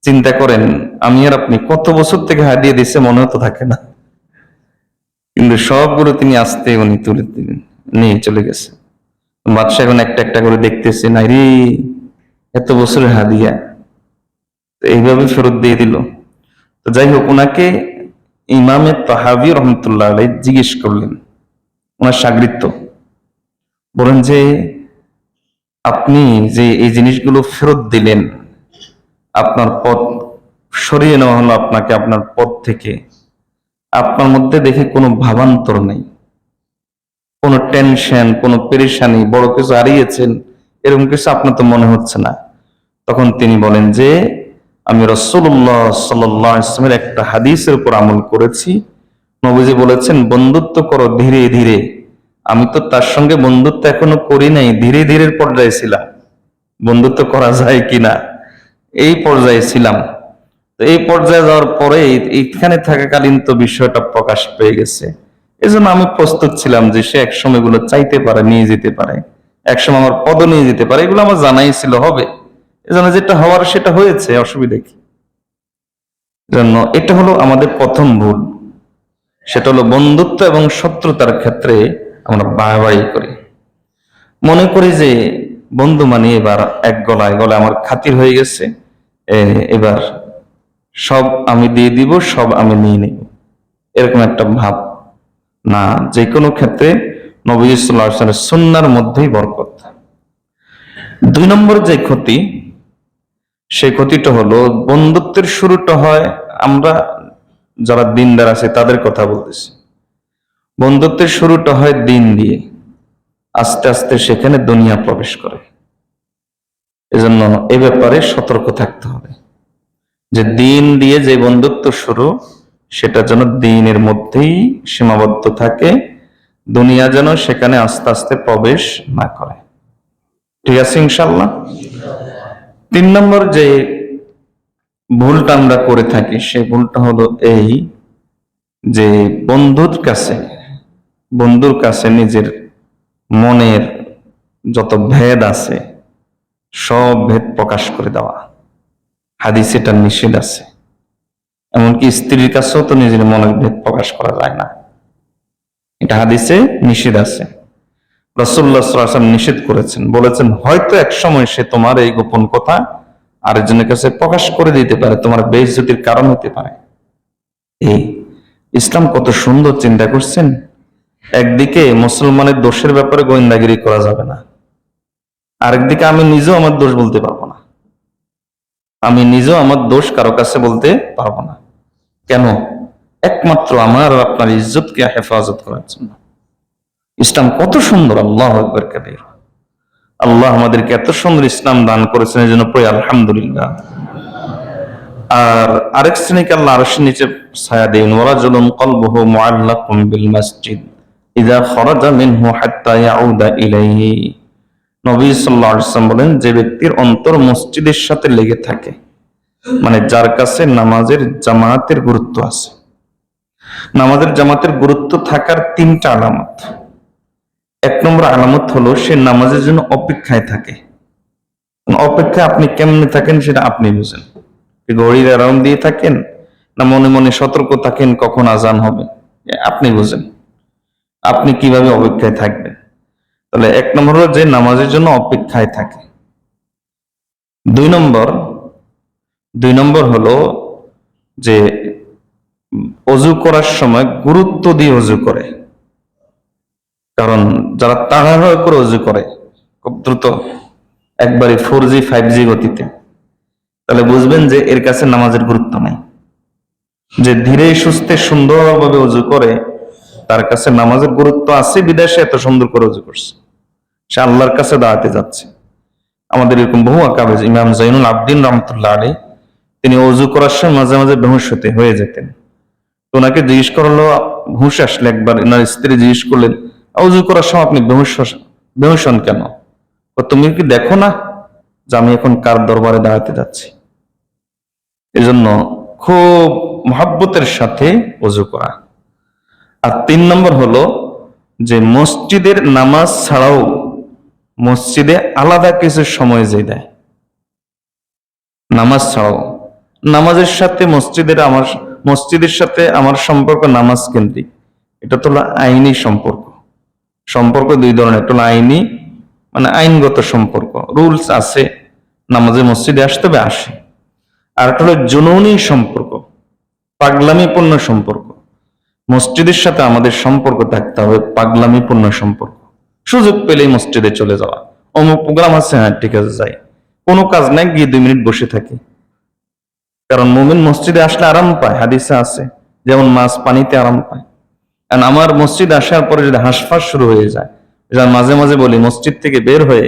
চিন্তা করেন, আমি আর আপনি কত বছর থেকে হারিয়ে দিচ্ছে মনে হতো থাকে না, কিন্তু সবগুলো তিনি আস্তে উনি তুলে দিলেন, নিয়ে চলে গেছে। বাদশা এখন একটা একটা করে দেখতেছে, নাই রে এত বছরের হাদিয়া, এইভাবে ফেরত দিয়ে দিল। তো যাই হোক, ওনাকে ইমামে তাহাবী রহমতুল্লাহ আলাইহি জিজ্ঞেস করলেন, ওনার শাগির্দ, বলেন যে আপনি যে এই জিনিসগুলো ফেরত দিলেন, আপনার পদ সরিয়ে নেওয়া হলো আপনাকে আপনার পদ থেকে, আপনার মধ্যে দেখে কোনো ভাবান্তর নেই, কোনো টেনশন, কোনো পেরেশানি, বড় কিছু হারিয়েছেন এরকম কিছু আপনার তো মনে হচ্ছে না। তখন তিনি বলেন যে আমি রাসূলুল্লাহ সাল্লাল্লাহু আলাইহি ওয়াসাল্লামের একটা হাদিসের উপর আমল করেছি। নবীজি বলেছেন, বন্ধুত্ব করো ধীরে ধীরে। আমি তো তার সঙ্গে বন্ধুত্ব এখনো করি নাই, ধীরে ধীরে পর্যায়ে ছিলাম, বন্ধুত্ব করা যায় কিনা এই পর্যায়ে ছিলাম। তো এই পর্যায়ে যাওয়ার পরে এইখানে থাকাকালীন তো বিষয়টা প্রকাশ পেয়ে গেছে, এজন্য আমি প্রস্তুত ছিলাম যে সে একসময় এগুলো চাইতে পারে, নিয়ে যেতে পারে, একসময় আমার পদ নিয়ে যেতে পারে, এগুলো আমার জানাই ছিল হবে, এজন্য যেটা হওয়ার সেটা হয়েছে, অসুবিধা কি। জন্য এটা হলো আমাদের প্রথম ভুল, সেটা হলো বন্ধুত্ব এবং শত্রুতার ক্ষেত্রে আমরা বাড়াবাড়ি করি, মনে করি যে বন্ধু মানে এবার এক গলায় গলায় আমার খাতির হয়ে গেছে, এবার সব আমি দিয়ে দিব, সব আমি নিয়ে নিব, এরকম একটা ভাব না। যে কোনো ক্ষেত্রে নবী সাল্লাল্লাহু আলাইহি ওয়াসাল্লামের সুন্নাহর মধ্যেই বরকত। 2 নম্বর যে ক্ষতি, সেই ক্ষতিটা হলো বন্ধুত্বের শুরুটা হয়, আমরা যারা দিনদার আছে তাদের কথা বলতেছি, বন্ধুত্বের শুরুটা হয় দিন দিয়ে, আস্তে আস্তে সেখানে দুনিয়া প্রবেশ করে। এজন্য এ ব্যাপারে সতর্ক থাকতে হবে যে দিন দিয়ে যে বন্ধুত্ব শুরু, সেটা যেন দিনের মধ্যেই সীমাবদ্ধ থাকে, দুনিয়া যেন সেখানে আস্তে আস্তে প্রবেশ না করে। ঠিক আছে ইনশাআল্লাহ। 3 নম্বর যে ভুলটা আমরা করে থাকি, সেই ভুলটা হলো এই যে বন্ধুর কাছে নিজের মনের যত ভেদ আছে সব ভেদ প্রকাশ করে দেওয়া। হাদিসে এটা নিষেধ আছে, এমনকি স্ত্রীর কাছেও তো নিজের মনের ভেদ প্রকাশ করা যায় না, এটা হাদিসে নিষেধ আছে। রাসূলুল্লাহ সাল্লাল্লাহু আলাইহি ওয়াসাল্লাম নিষেধ করেছেন, বলেছেন হয়তো এক সময় সে তোমার এই গোপন কথা আরেকজনের কাছে প্রকাশ করে দিতে পারে, তোমার বেইজ্জতির কারণ হতে পারে। এই ইসলাম কত সুন্দর, চিন্তা করছেন, একদিকে মুসলমানের দোষের ব্যাপারে গোয়েন্দাগিরি করা যাবে না, আরেকদিকে আমি নিজেও আমার দোষ বলতে পারবো না, আমি নিজেও আমার দোষ কারো কাছে বলতে পারবো না। কেন? একমাত্র আমার আর আপনার ইজ্জতকে হেফাজত করার জন্য। ইসলাম কত সুন্দর, আল্লাহু আকবার কাবীর। আল্লাহ আমাদেরকে এত সুন্দর ইসলাম দান করেছেন, এই জন্য পড়ি আলহামদুলিল্লাহ। আর আরেক শ্রেণীকে আল্লাহ আরশের নিচে ছায়া দেন, ওয়ারাজুলুন কলবুহু মুআল্লাকুম বিল মসজিদ ইযা খারাজা মিনহু হাত্তা ইয়াউদা ইলাইহি। নবী সাল্লাল্লাহু আলাইহি ওয়াসাল্লাম বলেন, যে ব্যক্তির অন্তর মসজিদের সাথে লেগে থাকে, মানে যার কাছে নামাজের জামাতের গুরুত্ব আছে। নামাজের জামাতের গুরুত্ব থাকার 3টা আলামত। 1 নম্বর আলামত হলো সে নামাজের জন্য অপেক্ষায় থাকে। অপেক্ষায় আপনি কেমনে থাকেন সেটা আপনি বুঝেন, ঘড়ির অ্যালার্ম দিয়ে থাকেন না মনে মনে সতর্ক থাকেন কখন আজান হবে, আপনি বুঝেন, আপনি কিভাবে অপেক্ষায় থাকবেন। তাহলে 1 নম্বর হলো যে নামাজের জন্য অপেক্ষায় থাকে। 2 নম্বর হলো যে অজু করার সময় গুরুত্ব দিয়ে অজু করে। কারণ যারা তাড়াহুড়ো করে অজু করে খুব দ্রুত, একবারে 4G 5G গতিতে, তাহলে বুঝবেন যে এর কাছে নামাজের গুরুত্ব নাই। যে ধীরে সুস্থে সুন্দরভাবে অজু করে, তার কাছে নামাজের গুরুত্ব আছে, বিদেশে এত সুন্দর করে অজু করছে, সে আল্লাহর কাছে দাঁড়াতে যাচ্ছে। আমাদের এরকম বহু আকাবেজ, ইমাম জাইনুল আবদিন রহমতুল্লাহ আলাইহি, তিনি অজু করার সময় মাঝে মাঝে বেহুশ হয়ে যেতেন। তো ওনাকে জিজ্ঞেস করলো, হুঁশ আসলে একবার, এনার স্ত্রী জিজ্ঞেস করলেন, অজু করার সময় আপনি বেহুশ হন কেন? তুমি কি দেখো না যে আমি এখন কার দরবারে দাঁড়াতে যাচ্ছি? এজন্য খুব মহব্বতের সাথে ওযু করা। আর 3 নম্বর হলো যে মসজিদের নামাজ ছাড়াও মসজিদে আলাদা কিছু সময় যে দেয়, নামাজ ছাড়াও। নামাজের সাথে মসজিদের সাথে আমার সম্পর্ক নামাজ কেন্দ্রিক, এটা তো হলো আইনি সম্পর্ক। সম্পর্ক দুই ধরনের, একটা হলো আইনি মানে আইনগত সম্পর্ক, রুলস আছে, নামাজে মসজিদে আসতে হবে, আসে। আর একটা হলো জুনুনি সম্পর্ক, পাগলামিপূর্ণ সম্পর্ক। মসজিদের সাথে আমাদের সম্পর্ক থাকতে হবে পাগলামিপূর্ণ সম্পর্ক। সুযোগ পেলেই মসজিদে চলে যাওয়া, অমুক প্রোগ্রাম আছে, হ্যাঁ ঠিক আছে যাই, কোনো কাজ নাই, গিয়ে 2 মিনিট বসে থাকি। কারণ মুমিন মসজিদে আসলে আরাম পায়, হাদিসে আছে, যেমন মাছ পানিতে আরাম পায়। আর আমার মসজিদ আসার পরে যদি হাঁসফাঁস শুরু হয়ে যায়, যা মাঝে মাঝে বলি, মসজিদ থেকে বের হয়ে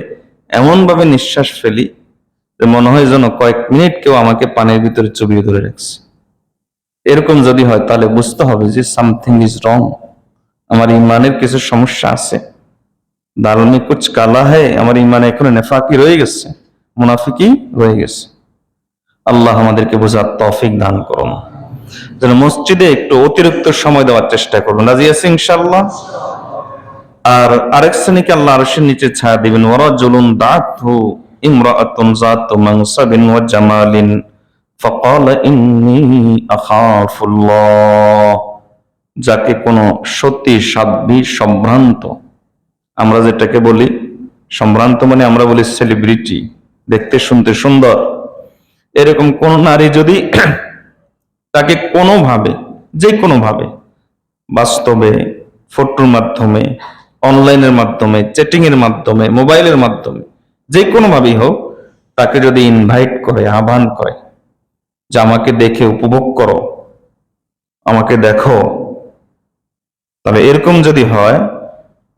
এমন ভাবে নিঃশ্বাস ফেলি যে মনে হয় যেন কয়েক মিনিট কেউ আমাকে পানির ভিতরে চুবিয়ে ধরে রাখছে। এরকম যদি হয় তাহলে বুঝতে হবে যে সামথিং ইজ রং, আমার ইমানের কিছু সমস্যা আছে, দাল মে কুছ কালা হ্যায়, আমার ইমানে এখনো নেফাকি রয়ে গেছে, মুনাফিকি রয়ে গেছে। আল্লাহ আমাদেরকে বোঝার তৌফিক দান করুন, যেন মসজিদে একটু অতিরিক্ত সময় দেওয়ার চেষ্টা করুন। রাজি আছি ইনশাআল্লাহ? আর আরেক শ্রেণীকে আল্লাহ আরশের নিচে ছায়া দিবেন, ওয়ারাজুলুন দাআতহু ইমরাআতুন যাতু মানসাবিন ওয়া জামালিন ফাকালা ইন্নী আখাফুল্লাহ। যাকে কোনো সতী সাধ্বী সম্ভ্রান্ত, আমরা যেটাকে বলি সম্ভ্রান্ত মানে আমরা বলি সেলিব্রিটি, দেখতে শুনতে সুন্দর, এরকম কোন নারী যদি তাকে কোনোভাবে, যে কোনোভাবে, বাস্তবে, ফটোর মাধ্যমে, অনলাইনের মাধ্যমে, চ্যাটিং এর মাধ্যমে, মোবাইলের মাধ্যমে, যে কোনোভাবেই হোক, তাকে যদি ইনভাইট করে, আহ্বান করে যে আমাকে দেখে উপভোগ করো, আমাকে দেখো, তবে এরকম যদি হয়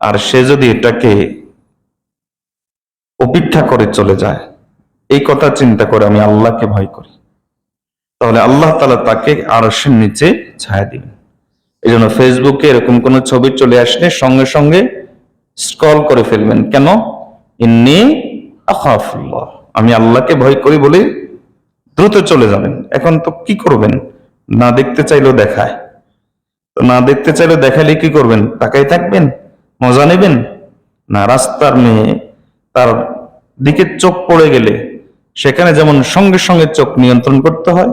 আর সে যদি এটাকে উপেক্ষা করে চলে যায়, এই কথা চিন্তা করে আমি আল্লাহকে ভয় করি, তাহলে আল্লাহ তাআলা তাকে আরশের নিচে ছায়া দিবেন। এই জন্য ফেসবুকে এরকম কোন ছবি চলে আসলে সঙ্গে সঙ্গে স্ক্রল করে ফেলবেন। কেন? ইন্নী আখাফুল্লাহ, আমি আল্লাহকে ভয় করি বলে দ্রুত চলে যাবেন। এখন তো কি করবেন, না দেখতে চাইলেও দেখায়, তো না দেখতে চাইলেও দেখালে কি করবেন, তাকাই থাকবেন, মজা নেবেন না? রাস্তার মেয়ে, তার দিকে চোখ পড়ে গেলে সেখানে যেমন সঙ্গে সঙ্গে চোখ নিয়ন্ত্রণ করতে হয়,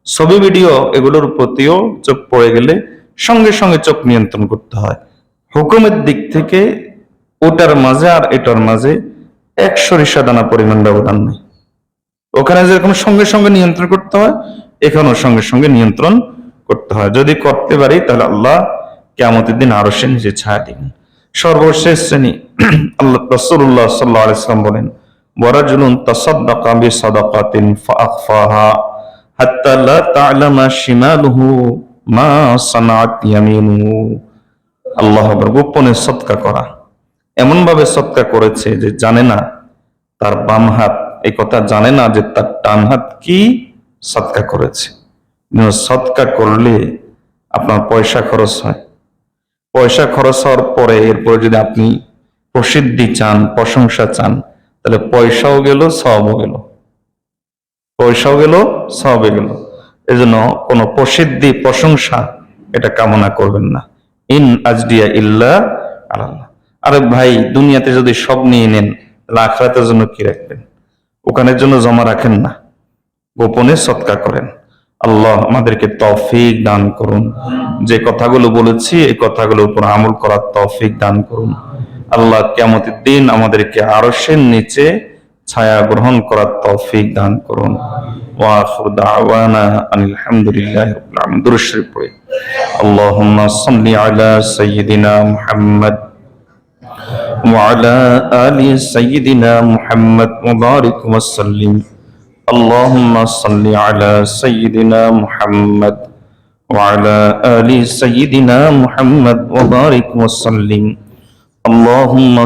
ছবি ভিডিও এগুলোর প্রতিও চোখ পড়ে গেলে সঙ্গে সঙ্গে চোখ নিয়ন্ত্রণ করতে হয়। হুকুমের দিক থেকে ওটার মাঝে আর এটার মাঝে এক সরিষা দানা পরিমাণ ব্যবধান নেই। ওখানে যেরকম সঙ্গে সঙ্গে নিয়ন্ত্রণ করতে হয়, এখানেও সঙ্গে সঙ্গে নিয়ন্ত্রণ করতে হয়। যদি করতে পারি তাহলে আল্লাহ কিয়ামতের দিন আরশের নিচে ছায়া দিবেন। সর্বশেষ শ্রেণী, আল্লাহ রাসূলুল্লাহ সাল্লাল্লাহু আলাইহি ওয়াসাল্লাম বলেন, ওয়ারাজুলুন তাসাদদাকা বিসাদাকাতিন ফাআখফাহা হাত্তা লা তা'লামা শিমালুহু মা সানাআত ইয়ামিনুহু। আল্লাহু আকবার। গোপনে সদকা করা, এমন ভাবে সদকা করেছে যে জানে না তার বাম হাত, এই কথা জানে না যে তার ডান হাত কি সদকা করেছে। সদকা করলে আপনার পয়সা খরচ হয়, পয়সা খরচ হওয়ার পরে এরপরে যদি আপনি প্রসিদ্ধি চান, প্রশংসা চান, তাহলে পয়সাও গেল, সওয়াবও গেল, পয়সাও গেল, সওয়াবও গেল। এজন্য কোন প্রসিদ্ধি, প্রশংসা এটা কামনা করবেন না। ইন আজদিয়া ইল্লা আল্লাহ। আরে ভাই, দুনিয়াতে যদি সব নিয়ে নেন তাহলে আখিরাতের জন্য কি রাখবেন? ওখানের জন্য জমা রাখেন না, গোপনে সদকা করেন। আল্লাহ আমাদেরকে তৌফিক দান করুন, যে কথাগুলো বলেছি এই কথাগুলোর উপর আমল করার তৌফিক দান করুন। আল্লাহ কিয়ামতের দিন আমাদেরকে আরশের নিচে ছায়া গ্রহণ করার তৌফিক দান করুন। ওয়া আখিরু দাওয়ানা আনিল হামদুলিল্লাহি রাব্বিল আলামিন। দুরূদ শরীফ পড়ি। আল্লাহুম্মা সাল্লি আলা সাইয়্যিদিনা মুহাম্মদ ওয়া আলা আলি সাইয়্যিদিনা মুহাম্মদ ওয়া বারিক ওয়া সাল্লিম। اللهم صل على سيدنا محمد وعلى آل سيدنا محمد وبارك وسلم. اللهم